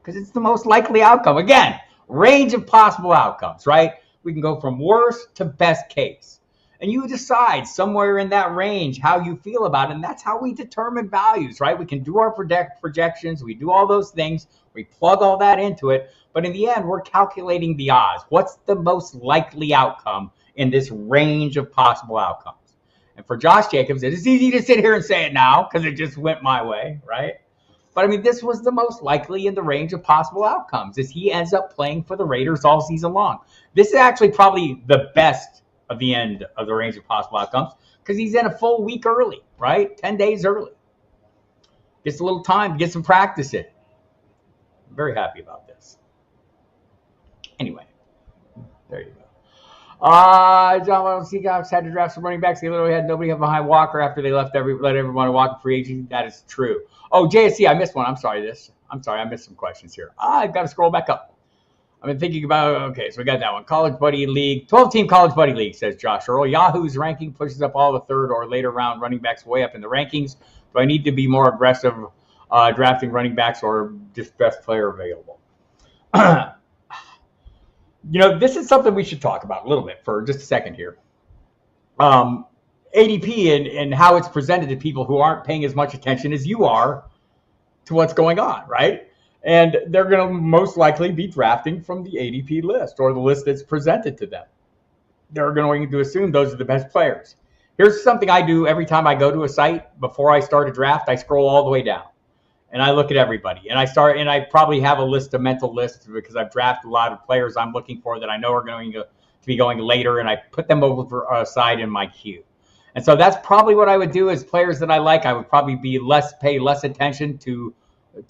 because it's the most likely outcome. Again, range of possible outcomes, right? We can go from worst to best case. And you decide somewhere in that range how you feel about it. And that's how we determine values, right? We can do our projections. We do all those things. We plug all that into it. But in the end, we're calculating the odds. What's the most likely outcome in this range of possible outcomes? And for Josh Jacobs, it is easy to sit here and say it now because it just went my way, right? But, this was the most likely in the range of possible outcomes as he ends up playing for the Raiders all season long. This is actually probably the best of the end of the range of possible outcomes because he's in a full week early, right? 10 days early. Gets a little time, get some practice in. I'm very happy about this. Anyway, there you go. John Seacox had to draft some running backs. They literally had nobody have behind Walker after they let everyone walk free agent. That is true. Oh, JSC, I missed one. I'm sorry, I missed some questions here. I've got to scroll back up. I've been thinking about, okay, so we got that one. College Buddy League, 12-team College Buddy League, says Josh Earl. Yahoo's ranking pushes up all the third or later round running backs way up in the rankings. Do I need to be more aggressive drafting running backs or just best player available? This is something we should talk about a little bit for just a second here. ADP and how it's presented to people who aren't paying as much attention as you are to what's going on, right? And they're going to most likely be drafting from the ADP list or the list that's presented to them. They're going to assume those are the best players. Here's something I do every time I go to a site. Before I start a draft, I scroll all the way down. And I look at everybody. And I probably have a mental list because I've drafted a lot of players I'm looking for that I know are going to be going later. And I put them over aside in my queue. And so that's probably what I would do as players that I like. I would probably pay less attention to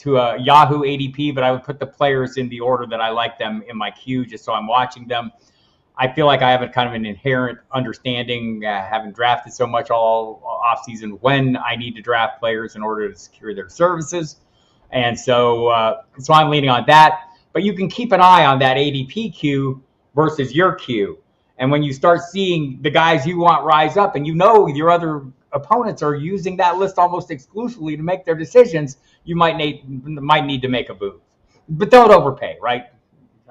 Yahoo ADP, but I would put the players in the order that I like them in my queue just so I'm watching them. I feel like I have a kind of an inherent understanding, having drafted so much all offseason, when I need to draft players in order to secure their services. And so I'm leaning on that. But you can keep an eye on that ADP queue versus your queue. And when you start seeing the guys you want rise up and your other opponents are using that list almost exclusively to make their decisions, you might need to make a move. But don't overpay, right?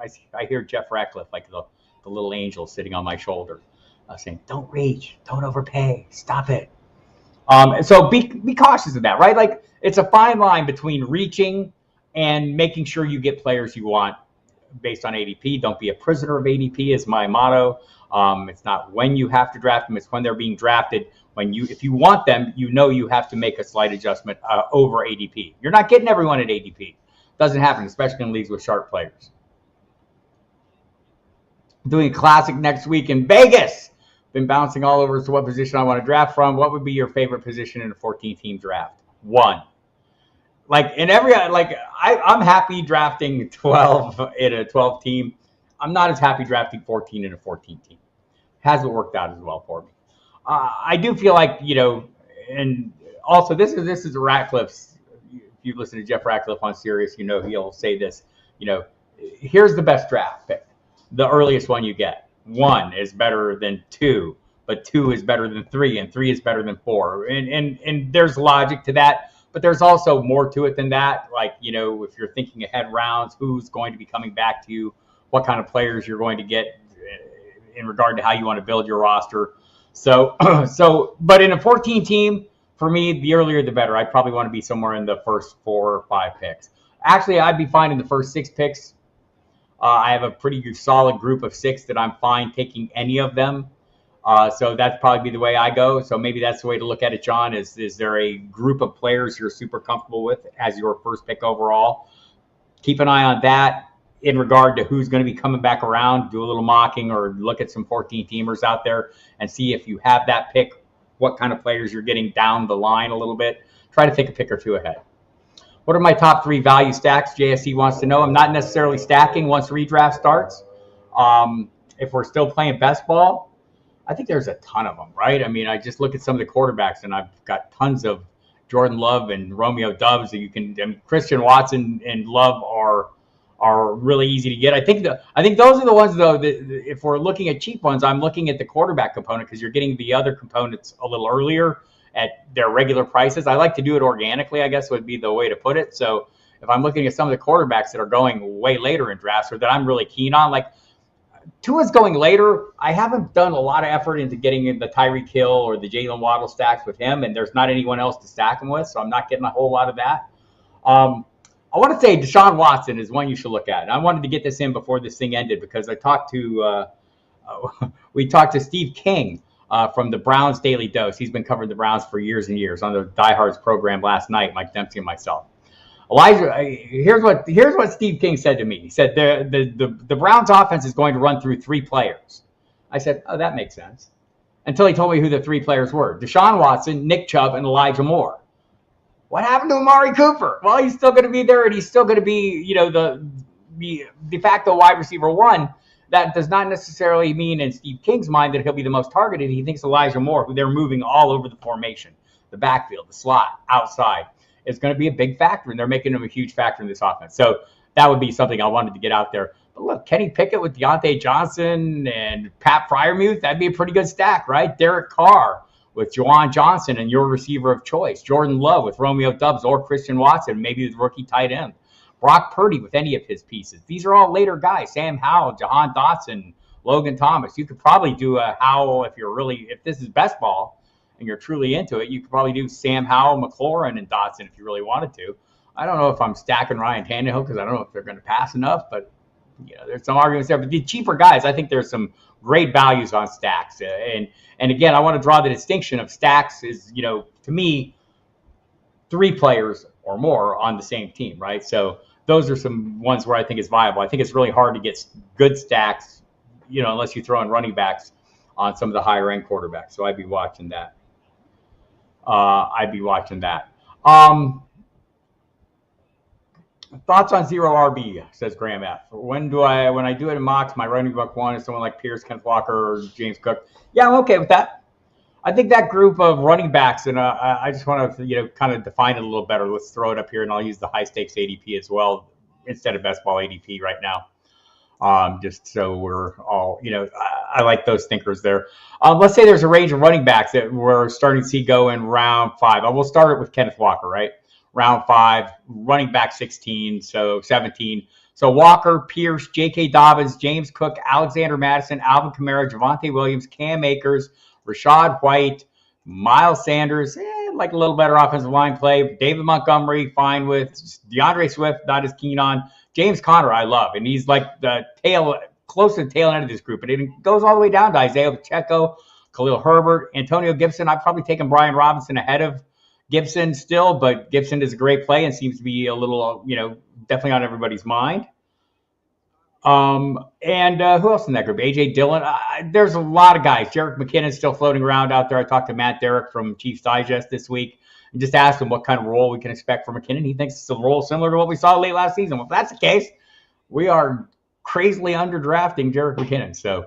I hear Jeff Ratcliffe, like the little angel sitting on my shoulder, saying, don't reach, don't overpay, stop it. So be cautious of that, right? Like, it's a fine line between reaching and making sure you get players you want based on ADP. Don't be a prisoner of ADP is my motto. It's not when you have to draft them, it's when they're being drafted. If you want them, you have to make a slight adjustment over ADP. You're not getting everyone at ADP. Doesn't happen, especially in leagues with sharp players. Doing a classic next week in Vegas. Been bouncing all over as to what position I want to draft from. What would be your favorite position in a 14-team draft? One. I'm happy drafting 12 in a 12-team. I'm not as happy drafting 14 in a 14-team. Hasn't worked out as well for me. I do feel like, and also this is Ratcliffe's. If you listen to Jeff Ratcliffe on Sirius, he'll say this. Here's the best draft pick. The earliest one you get. 1 is better than 2, but 2 is better than 3, and 3 is better than 4. And there's logic to that, but there's also more to it than that. Like, if you're thinking ahead rounds, who's going to be coming back to you, what kind of players you're going to get in regard to how you want to build your roster. So, but in a 14 team, for me, the earlier the better. I'd probably want to be somewhere in the first 4 or 5 picks. Actually, I'd be fine in the first 6 picks. I have a pretty solid group of 6 that I'm fine taking any of them. So that'd probably be the way I go. So maybe that's the way to look at it, John. Is there a group of players you're super comfortable with as your first pick overall? Keep an eye on that in regard to who's going to be coming back around. Do a little mocking or look at some 14-teamers out there and see if you have that pick, what kind of players you're getting down the line a little bit. Try to take a pick or 2 ahead. What are my top 3 value stacks? JSC wants to know. I'm not necessarily stacking once redraft starts. If we're still playing best ball, I think there's a ton of them, right? I mean, I just look at some of the quarterbacks, and I've got tons of Jordan Love and Romeo Doubs that Christian Watson and Love are really easy to get. I think those are the ones, though, that if we're looking at cheap ones, I'm looking at the quarterback component because you're getting the other components a little earlier at their regular prices. I like to do it organically, I guess would be the way to put it. So if I'm looking at some of the quarterbacks that are going way later in drafts or that I'm really keen on, like Tua's going later, I haven't done a lot of effort into getting in the Tyreek Hill or the Jalen Waddle stacks with him, and there's not anyone else to stack him with, so I'm not getting a whole lot of that. I want to say Deshaun Watson is one you should look at. And I wanted to get this in before this thing ended because we talked to Steve King from the Browns Daily Dose. He's been covering the Browns for years and years on the Diehards program last night, Mike Dempsey and myself. Elijah, here's what Steve King said to me. He said the Browns offense is going to run through 3 players. I said, oh, that makes sense. Until he told me who the three players were. Deshaun Watson, Nick Chubb, and Elijah Moore. What happened to Amari Cooper? Well, he's still going to be there, and he's still going to be, the de facto wide receiver one. That does not necessarily mean in Steve King's mind that he'll be the most targeted. He thinks Elijah Moore, who they're moving all over the formation, the backfield, the slot, outside, is going to be a big factor, and they're making him a huge factor in this offense. So that would be something I wanted to get out there. But look, Kenny Pickett with Deontay Johnson and Pat Freiermuth, that'd be a pretty good stack, right? Derek Carr with Juwan Johnson and your receiver of choice. Jordan Love with Romeo Doubs or Christian Watson, maybe the rookie tight end. Brock Purdy with any of his pieces. These are all later guys. Sam Howell, Jahan Dotson, Logan Thomas. You could probably do a Howell if this is best ball and you're truly into it. You could probably do Sam Howell, McLaurin, and Dotson if you really wanted to. I don't know if I'm stacking Ryan Tannehill because I don't know if they're going to pass enough, but there's some arguments there. But the cheaper guys, I think there's some great values on stacks. And again, I want to draw the distinction of stacks is, to me, 3 players or more on the same team, right? So those are some ones where I think it's viable. I think it's really hard to get good stacks, unless you throw in running backs on some of the higher end quarterbacks. So I'd be watching that. Thoughts on zero RB, says Graham F. When I do it in mocks, my running back one is someone like Pierce, Kenneth Walker, or James Cook. Yeah, I'm okay with that. I think that group of running backs, and I just want to kind of define it a little better. Let's throw it up here, and I'll use the high stakes ADP as well instead of best ball ADP right now. Just so we're all, I like those thinkers there. Let's say there's a range of running backs that we're starting to see go in round 5. I will start it with Kenneth Walker, right? Round 5, running back 16, so 17. So Walker, Pierce, J.K. Dobbins, James Cook, Alexander Madison, Alvin Kamara, Javonte Williams, Cam Akers, Rashad White, Miles Sanders, like a little better offensive line play. David Montgomery, fine with. DeAndre Swift, not as keen on. James Conner, I love, and he's like the close to the tail end of this group. And it goes all the way down to Isaiah Pacheco, Khalil Herbert, Antonio Gibson. I've probably taken Brian Robinson ahead of Gibson still, but Gibson is a great play and seems to be a little, definitely on everybody's mind. And who else in that group? A.J. Dillon. There's a lot of guys. Jerick McKinnon's still floating around out there. I talked to Matt Derrick from Chiefs Digest this week and just asked him what kind of role we can expect from McKinnon. He thinks it's a role similar to what we saw late last season. Well, if that's the case, we are crazily underdrafting Jerick McKinnon. So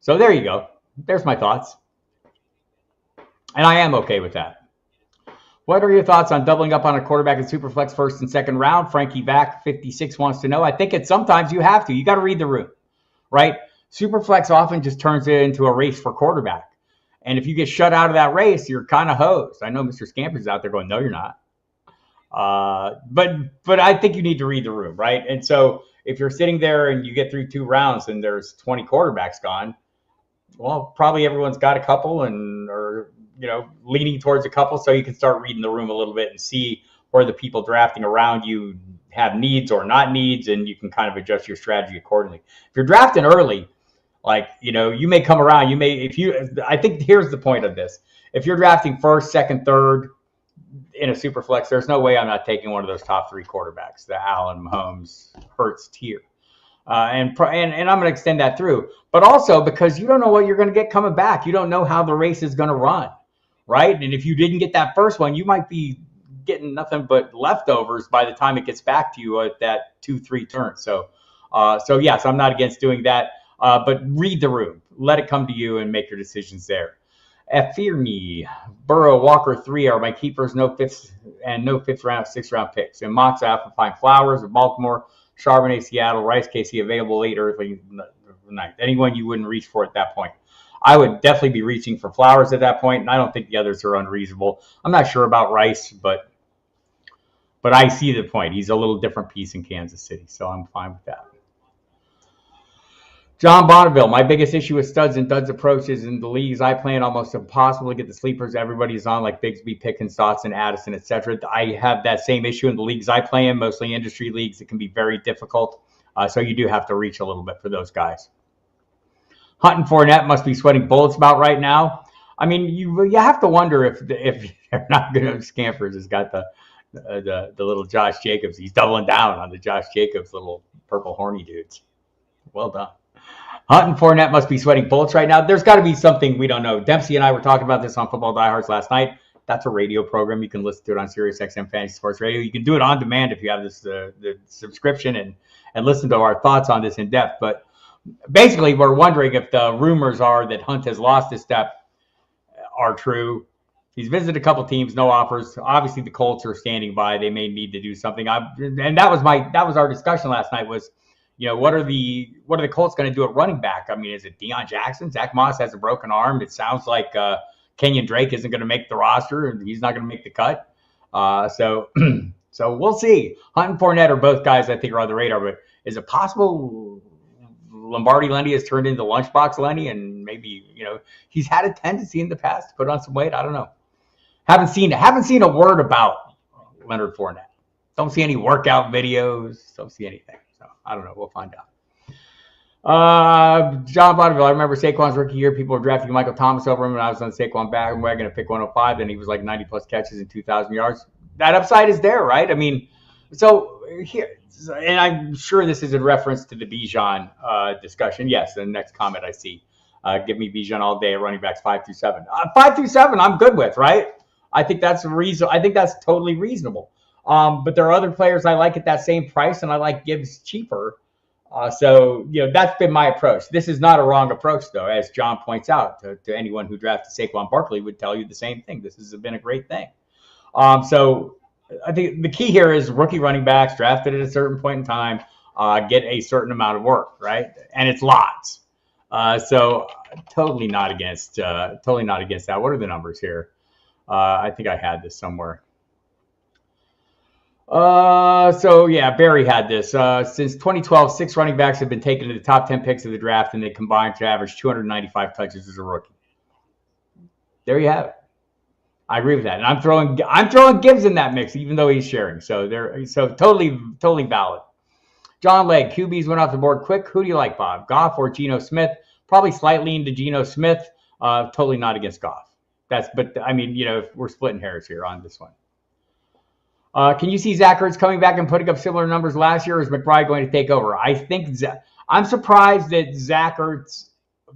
there you go. There's my thoughts. And I am okay with that. What are your thoughts on doubling up on a quarterback in Superflex first and second round? Frankie Vac 56 wants to know. I think sometimes you have to. You got to read the room, right? Superflex often just turns it into a race for quarterback. And if you get shut out of that race, you're kind of hosed. I know Mr. Scamper's out there going, no, you're not. But I think you need to read the room, right? And so if you're sitting there and you get through 2 rounds and there's 20 quarterbacks gone, well, probably everyone's got a couple or leaning towards a couple, so you can start reading the room a little bit and see where the people drafting around you have needs or not needs, and you can kind of adjust your strategy accordingly. If you're drafting early, you may come around. I think here's the point of this. If you're drafting first, second, third in a super flex, there's no way I'm not taking one of those top 3 quarterbacks, the Allen, Mahomes, Hurts tier. And I'm going to extend that through. But also because you don't know what you're going to get coming back. You don't know how the race is going to run, right? And if you didn't get that first one, you might be getting nothing but leftovers by the time it gets back to you at that 2-3 turn. So yes, I'm not against doing that. But read the room. Let it come to you and make your decisions there. Fear me. Burrow, Walker, 3 are my keepers. No fifth round, 6th round picks. And mocks, I have to find Flowers of Baltimore, Charbonnet, Seattle, Rice, Casey available late early night. Anyone you wouldn't reach for at that point. I would definitely be reaching for Flowers at that point, and I don't think the others are unreasonable. I'm not sure about Rice, but I see the point. He's a little different piece in Kansas City, so I'm fine with that. John Bonneville, my biggest issue with studs and duds approaches in the leagues I play in, almost impossible to get the sleepers everybody's on, like Bigsby, Pickens, Dotson, Addison, etc. I have that same issue in the leagues I play in, mostly industry leagues. It can be very difficult, so you do have to reach a little bit for those guys. Hunt and Fournette must be sweating bullets about right now. I mean, you have to wonder if they're not going to. Scampers has got the little Josh Jacobs. He's doubling down on the Josh Jacobs little purple horny dudes. Well done. Hunt and Fournette must be sweating bullets right now. There's got to be something we don't know. Dempsey and I were talking about this on Football Diehards last night. That's a radio program. You can listen to it on SiriusXM Fantasy Sports Radio. You can do it on demand if you have this the subscription and listen to our thoughts on this in depth. But basically, we're wondering if the rumors are that Hunt has lost his step are true. He's visited a couple teams, no offers. Obviously, the Colts are standing by. They may need to do something. And that was our discussion last night was, what are the Colts going to do at running back? I mean, is it Deion Jackson? Zach Moss has a broken arm. It sounds like Kenyon Drake isn't going to make the roster, and he's not going to make the cut. So we'll see. Hunt and Fournette are both guys I think are on the radar. But is it possible Lombardi Lenny has turned into Lunchbox Lenny, and maybe he's had a tendency in the past to put on some weight? I don't know. Haven't seen a word about Leonard Fournette. Don't see any workout videos. Don't see anything. So I don't know. We'll find out. John Bonneville, I remember Saquon's rookie year. People were drafting Michael Thomas over him, and I was on the Saquon bandwagon to pick 105. Then he was like 90-plus catches and 2,000 yards. That upside is there, right? I mean, so here, and I'm sure this is in reference to the Bijan discussion. Yes, the next comment I see. Give me Bijan all day at running backs 5 through 7. 5 through 7, I'm good with, right? I think that's totally reasonable. But there are other players I like at that same price, and I like Gibbs cheaper. So that's been my approach. This is not a wrong approach, though, as John points out. To anyone who drafted Saquon Barkley would tell you the same thing. This has been a great thing. So I think the key here is rookie running backs drafted at a certain point in time get a certain amount of work, right? And it's lots. So totally not against that. What are the numbers here? I think I had this somewhere. So yeah, Barry had this. Since 2012, 6 running backs have been taken to the top 10 picks of the draft, and they combined to average 295 touches as a rookie. There you have it. I agree with that, and I'm throwing Gibbs in that mix, even though he's sharing. So totally valid. John Legg, QBs went off the board quick. Who do you like, Bob? Goff or Geno Smith? Probably slightly into Geno Smith. Totally not against Goff. But I mean, if we're splitting hairs here on this one. Can you see Zach Ertz coming back and putting up similar numbers last year, or is McBride going to take over? I think I'm surprised that Zach Ertz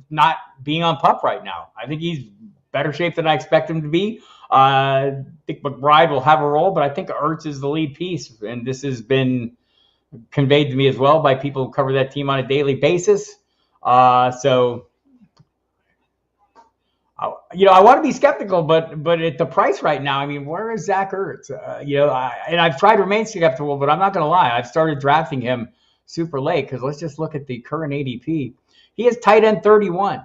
not being on PUP right now. I think he's better shape than I expect him to be. I think McBride will have a role, but I think Ertz is the lead piece, and this has been conveyed to me as well by people who cover that team on a daily basis. So I want to be skeptical, but at the price right now, I mean, where is Zach Ertz? And I've tried to remain skeptical, but I'm not going to lie. I've started drafting him super late because let's just look at the current ADP. He is tight end 31.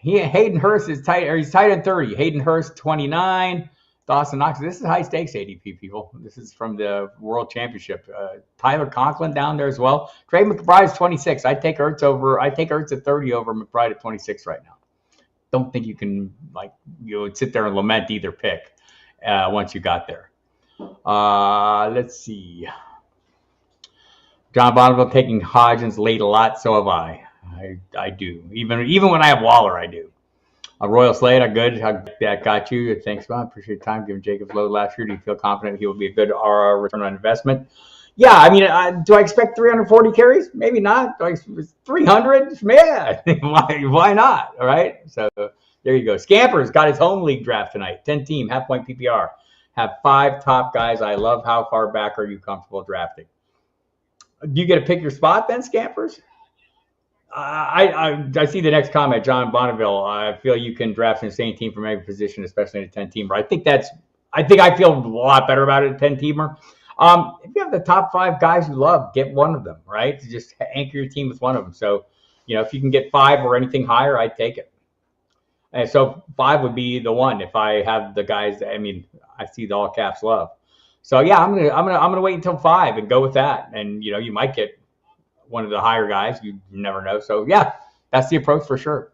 Hayden Hurst is he's tight end 30. Hayden Hurst 29. Dawson Knox. This is high stakes ADP, people. This is from the World Championship. Tyler Conklin down there as well. Trey McBride is 26. I take Ertz at 30 over McBride at 26 right now. Don't think you can sit there and lament either pick once you got there. Let's see. John Bonneville taking Hodgins late a lot. So have I. I do. Even when I have Waller, I do. Royal Slade, good. That got you. Thanks, Bob. Appreciate your time. Giving Jacobs load last year. Do you feel confident he will be a good return on investment? Yeah, I mean, do I expect 340 carries? Maybe not. Do I expect 300? Yeah, why not? All right. So there you go. Scampers got his home league draft tonight. 10-team, half-point PPR. Have 5 top guys. I love how far back are you comfortable drafting. Do you get to pick your spot then, Scampers? I see the next comment, John Bonneville. I feel you can draft an insane team from every position, especially in a 10-teamer. I think I feel a lot better about it, a 10-teamer. If you have the top 5 guys you love, get one of them, right? Just anchor your team with one of them. So, if you can get 5 or anything higher, I'd take it. And so 5 would be the one if I have the guys. I see the all caps love. So yeah, I'm gonna wait until 5 and go with that. And you might get one of the higher guys. You never know. So yeah, that's the approach for sure.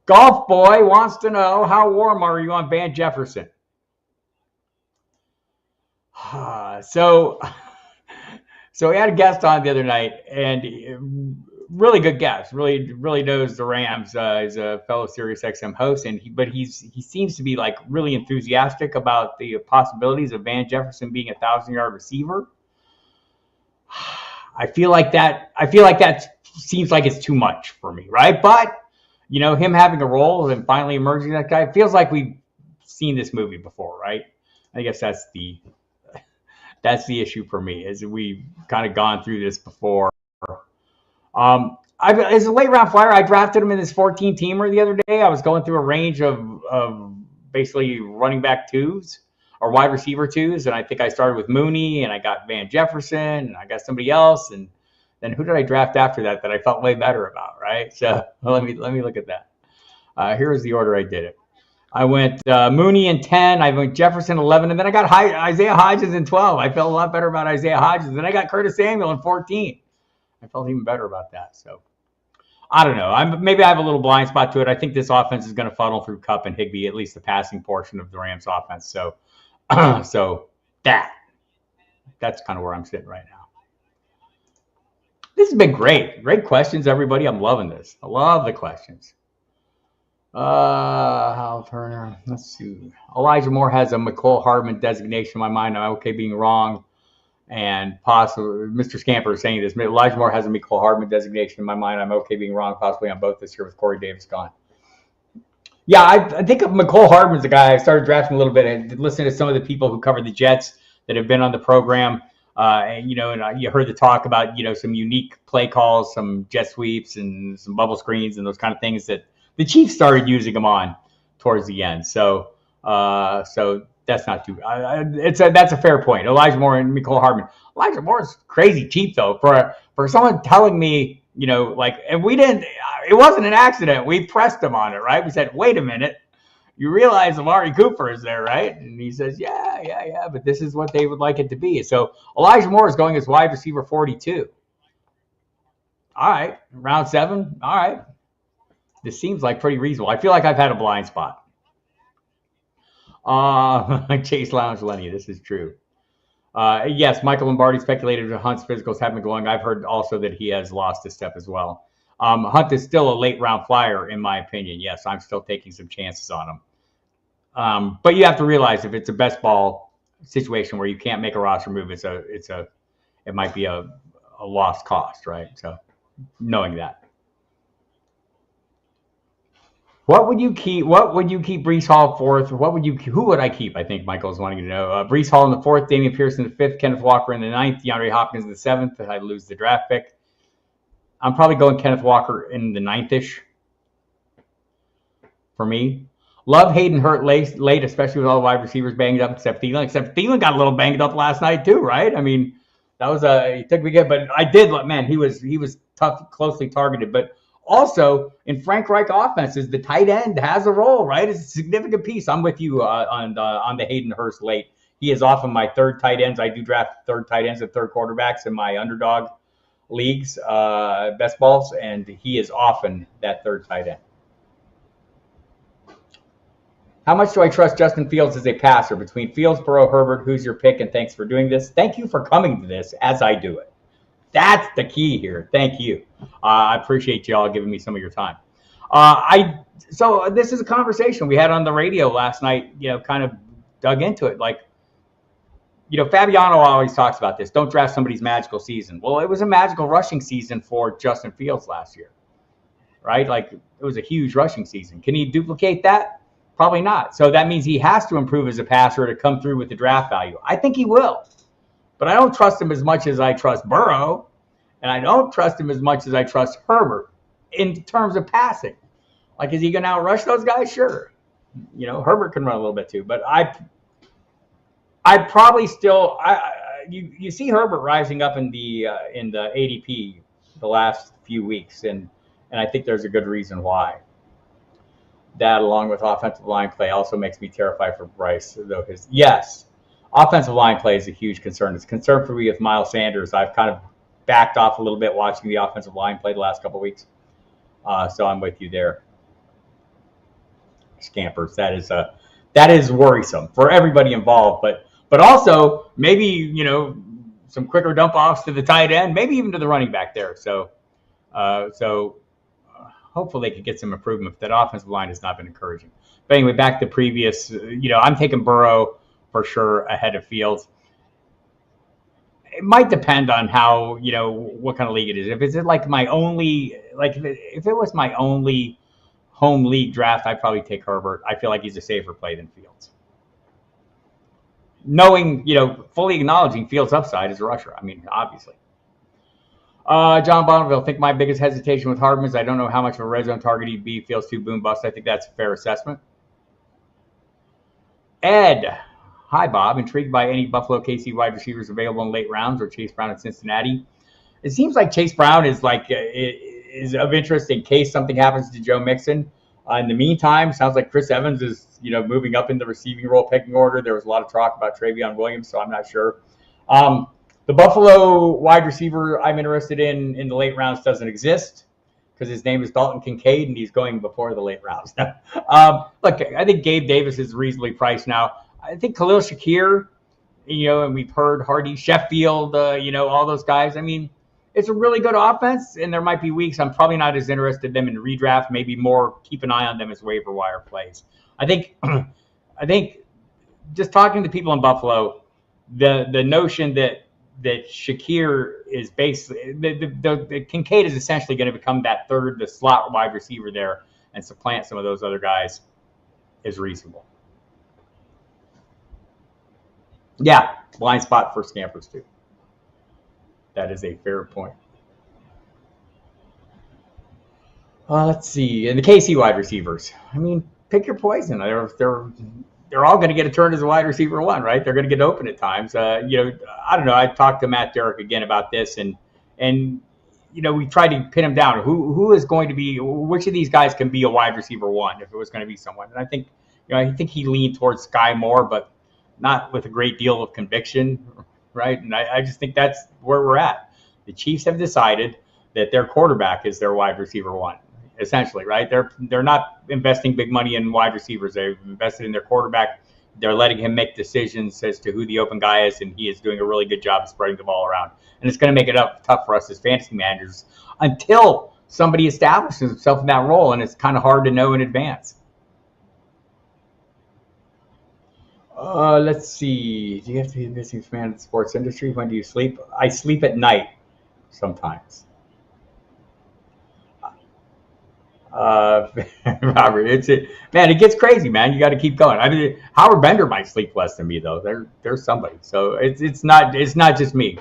Golf Boy wants to know, how warm are you on Van Jefferson? So we had a guest on the other night, and really good guest. Really knows the Rams. He's a fellow SiriusXM host, but he seems to be really enthusiastic about the possibilities of Van Jefferson being a 1,000-yard receiver. I feel like that's seems like it's too much for me, right? But, him having a role and finally emerging that guy, it feels like we've seen this movie before, right? I guess that's the issue for me, is we've kind of gone through this before. As a late round flyer, I drafted him in this 14-teamer the other day. I was going through a range of basically running back 2s or wide receiver 2s, and I think I started with Mooney, and I got Van Jefferson, and I got somebody else, and then who did I draft after that I felt way better about, right? So let me look at that. Here's the order I did it. I went Mooney in 10, I went Jefferson 11, and then I got Isaiah Hodgins in 12. I felt a lot better about Isaiah Hodgins. Then I got Curtis Samuel in 14. I felt even better about that. So I don't know. Maybe I have a little blind spot to it. I think this offense is going to funnel through Kupp and Higbee, at least the passing portion of the Rams offense. So, so that's kind of where I'm sitting right now. This has been great. Great questions, everybody. I'm loving this. I love the questions. Hal Turner. Let's see. Elijah Moore has a Mecole Hardman designation in my mind. I'm okay being wrong. And possibly, Mr. Scamper is saying this. Elijah Moore has a Mecole Hardman designation in my mind. I'm okay being wrong, possibly on both this year with Corey Davis gone. Yeah, I think Mecole Hardman's a guy I started drafting a little bit and listening to some of the people who cover the Jets that have been on the program. And you heard the talk about, some unique play calls, some jet sweeps and some bubble screens and those kind of things that the Chiefs started using them on towards the end. So that's not too. That's a fair point. Elijah Moore and Mecole Hardman. Elijah Moore is crazy cheap though. For someone telling me, and we didn't. It wasn't an accident. We pressed him on it, right? We said, wait a minute. You realize Amari Cooper is there, right? And he says, yeah, but this is what they would like it to be. So Elijah Moore is going as wide receiver 42. All right, round 7. All right. This seems like pretty reasonable. I feel like I've had a blind spot. Chase Lounge Lenny, this is true. Yes, Michael Lombardi speculated that Hunt's physicals have been going. I've heard also that he has lost a step as well. Hunt is still a late round flyer, in my opinion. Yes, I'm still taking some chances on him. But you have to realize if it's a best ball situation where you can't make a roster move, it might be a lost cost, right? So knowing that. What would you keep? What would you keep Breece Hall 4th? Who would I keep? I think Michael's wanting to know. Breece Hall in the 4th, Dameon Pierce in the 5th, Kenneth Walker in the 9th, DeAndre Hopkins in the 7th. I lose the draft pick. I'm probably going Kenneth Walker in the 9th-ish for me. Love Hayden Hurst late, especially with all the wide receivers banged up, except Thielen. Except Thielen got a little banged up last night too, right? I mean, that was he took me good, but I did. Man, he was tough, closely targeted, but. Also, in Frank Reich offenses, the tight end has a role, right? It's a significant piece. I'm with you on the Hayden Hurst late. He is often my 3rd tight ends. I do draft 3rd tight ends and 3rd quarterbacks in my underdog leagues, best balls, and he is often that 3rd tight end. How much do I trust Justin Fields as a passer? Between Fields, Burrow, Herbert, who's your pick? And thanks for doing this. Thank you for coming to this as I do it. That's the key here. Thank you. I appreciate you all giving me some of your time. So this is a conversation we had on the radio last night, kind of dug into it. Fabiano always talks about this. Don't draft somebody's magical season. Well, it was a magical rushing season for Justin Fields last year, right? It was a huge rushing season. Can he duplicate that? Probably not. So that means he has to improve as a passer to come through with the draft value. I think he will. But I don't trust him as much as I trust Burrow, and I don't trust him as much as I trust Herbert in terms of passing. Is he going to outrush those guys? Sure. Herbert can run a little bit too, but I'd probably still. You see Herbert rising up in the ADP the last few weeks, and I think there's a good reason why. That, along with offensive line play, also makes me terrified for Bryce. Though offensive line play is a huge concern. It's a concern for me with Miles Sanders. I've kind of backed off a little bit watching the offensive line play the last couple of weeks. So I'm with you there. Scampers. That is worrisome for everybody involved, but also maybe, some quicker dump offs to the tight end, maybe even to the running back there. So hopefully they could get some improvement. That offensive line has not been encouraging. But anyway, back to previous, I'm taking Burrow for sure ahead of Fields. it might depend on how, what kind of league it is. If it's like my only, like if it was my only home league draft, I'd probably take Herbert. I feel like he's a safer play than Fields. Knowing, fully acknowledging Fields' upside as a rusher. I mean, obviously. John Bonneville, I think my biggest hesitation with Hardman is I don't know how much of a red zone target he'd be. Feels too boom bust. I think that's a fair assessment. Ed, hi Bob. Intrigued by any Buffalo KC wide receivers available in late rounds or Chase Brown at Cincinnati? It seems like Chase Brown is is of interest in case something happens to Joe Mixon. In the meantime, sounds like Chris Evans is moving up in the receiving role pecking order. There was a lot of talk about Travion Williams, so I'm not sure. The Buffalo wide receiver I'm interested in the late rounds doesn't exist because his name is Dalton Kincaid, and he's going before the late rounds. Look, I think Gabe Davis is reasonably priced now. I think Khalil Shakir, and we've heard Hardy Sheffield, all those guys. I mean, it's a really good offense, and there might be weeks I'm probably not as interested in them in redraft. Maybe more keep an eye on them as waiver wire plays. I think just talking to people in Buffalo, the notion that Shakir is basically the Kincaid is essentially going to become the slot wide receiver there and supplant some of those other guys is reasonable. Yeah, blind spot for Scampers too. That is a fair point. Let's see. And the KC wide receivers. I mean, pick your poison. They're all going to get a turn as a wide receiver one, right? They're going to get open at times. I don't know. I talked to Matt Derrick again about this, and we tried to pin him down. Who is going to be? Which of these guys can be a wide receiver one if it was going to be someone? And I think he leaned towards Sky Moore, but not with a great deal of conviction, right? And I just think that's where we're at. The Chiefs have decided that their quarterback is their wide receiver one, essentially, right? They're not investing big money in wide receivers. They've invested in their quarterback. They're letting him make decisions as to who the open guy is, and he is doing a really good job of spreading the ball around. And it's going to make it tough for us as fantasy managers until somebody establishes himself in that role, and it's kind of hard to know in advance. Let's see. Do you have to be a missing fan of the sports industry? When do you sleep? I sleep at night sometimes. Robert, it gets crazy, man. You got to keep going. I mean, Howard Bender might sleep less than me, though. There's somebody. So it's not just me.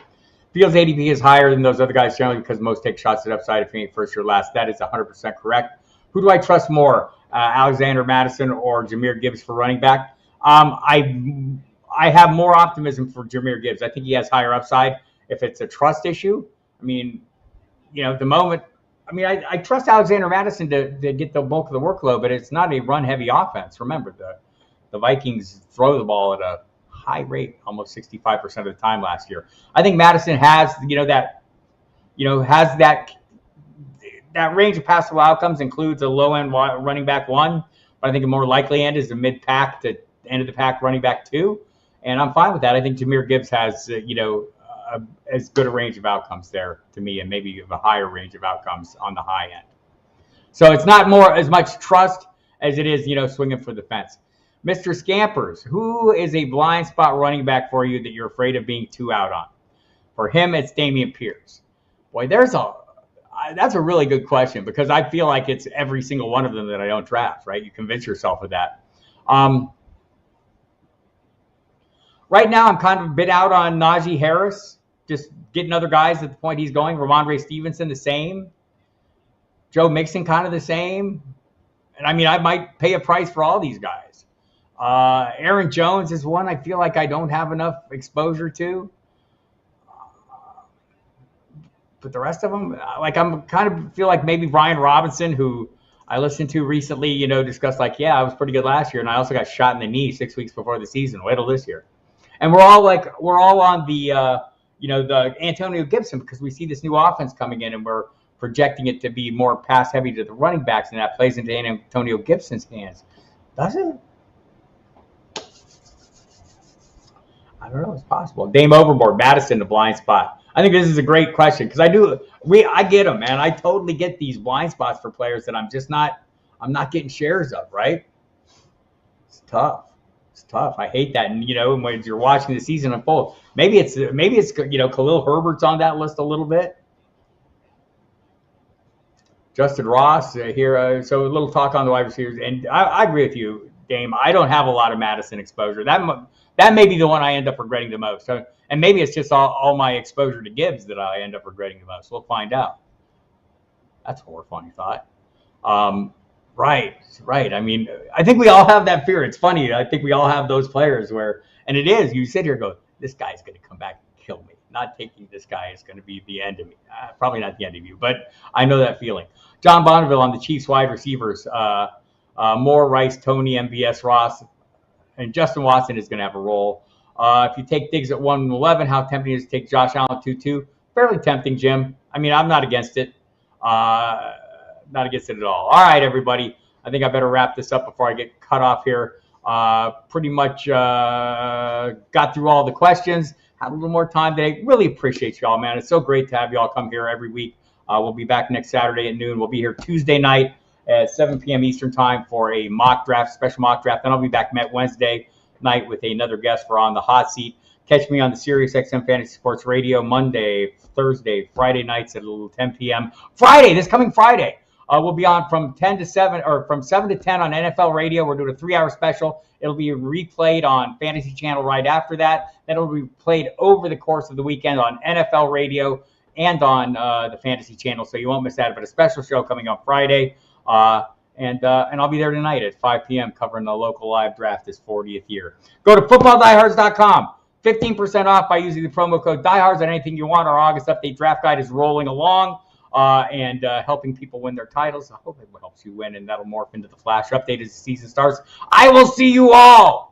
Fields ADP is higher than those other guys generally because most take shots at upside if he ain't first or last. That is 100% correct. Who do I trust more, Alexander Madison or Jahmyr Gibbs for running back? I have more optimism for Jahmyr Gibbs. I think he has higher upside. If it's a trust issue, I mean, at the moment, I trust Alexander Madison to get the bulk of the workload, but it's not a run-heavy offense. Remember, the Vikings throw the ball at a high rate, almost 65% of the time last year. I think Madison has, that range of passable outcomes includes a low-end running back one, but I think a more likely end is a mid-pack to end of the pack running back two, and I'm fine with that. I think Jahmyr Gibbs has, as good a range of outcomes there to me, and maybe a higher range of outcomes on the high end. So it's not as much trust as it is, swinging for the fence. Mr. Scampers, who is a blind spot running back for you that you're afraid of being too out on? For him, it's Dameon Pierce. Boy, that's a really good question because I feel like it's every single one of them that I don't draft, right? You convince yourself of that. Right now, I'm kind of a bit out on Najee Harris, just getting other guys at the point he's going. Ramondre Stevenson, the same. Joe Mixon, kind of the same. And I might pay a price for all these guys. Aaron Jones is one I feel like I don't have enough exposure to. But the rest of them, I'm kind of feel like maybe Brian Robinson, who I listened to recently, discussed I was pretty good last year, and I also got shot in the knee 6 weeks before the season. Wait till this year. And we're all on the the Antonio Gibson because we see this new offense coming in and we're projecting it to be more pass heavy to the running backs, and that plays into Antonio Gibson's hands. Does it? I don't know. It's possible. Dame Overboard, Madison, the blind spot. I think this is a great question because I get them, man. I totally get these blind spots for players that I'm not getting shares of, right? It's tough. tough. I hate that. And, when you're watching the season unfold, maybe it's Khalil Herbert's on that list a little bit. Justin Ross here. So a little talk on the wide receivers. And I agree with you, Dame. I don't have a lot of Madison exposure. That may be the one I end up regretting the most. So, and maybe it's just all my exposure to Gibbs that I end up regretting the most. We'll find out. That's a horrifying thought. Right. I mean, I think we all have that fear. It's funny. I think we all have those players and it is, you sit here and go, this guy's going to come back and kill me. Not taking this guy is going to be the end of me. Probably not the end of you, but I know that feeling. John Bonneville on the Chiefs wide receivers. Moore, Rice, Tony, MVS, Ross, and Justin Watson is going to have a role. If you take Diggs at 1-11, how tempting is to take Josh Allen 2-2? Fairly tempting, Jim. I mean, I'm not against it. Not against it at all. All right, everybody. I think I better wrap this up before I get cut off here. Pretty much got through all the questions. Had a little more time today. Really appreciate y'all, man. It's so great to have y'all come here every week. We'll be back next Saturday at noon. We'll be here Tuesday night at 7 p.m. Eastern time for a mock draft, special mock draft. Then I'll be back Wednesday night with another guest for On the Hot Seat. Catch me on the Sirius XM Fantasy Sports Radio Monday, Thursday, Friday nights at 10 p.m. Friday, this coming Friday. We'll be on from 10 to 7 or from 7 to 10 on NFL Radio. We're doing a 3-hour special. It'll be replayed on Fantasy Channel right after that. Then it'll be played over the course of the weekend on NFL Radio and on the Fantasy Channel, so you won't miss that. But a special show coming on Friday, and I'll be there tonight at 5 p.m. covering the local live draft this 40th year. Go to FootballDiehards.com. 15% off by using the promo code DieHards on anything you want. Our August update draft guide is rolling along. And helping people win their titles. I hope it helps you win, and that'll morph into the flash update as the season starts. I will see you all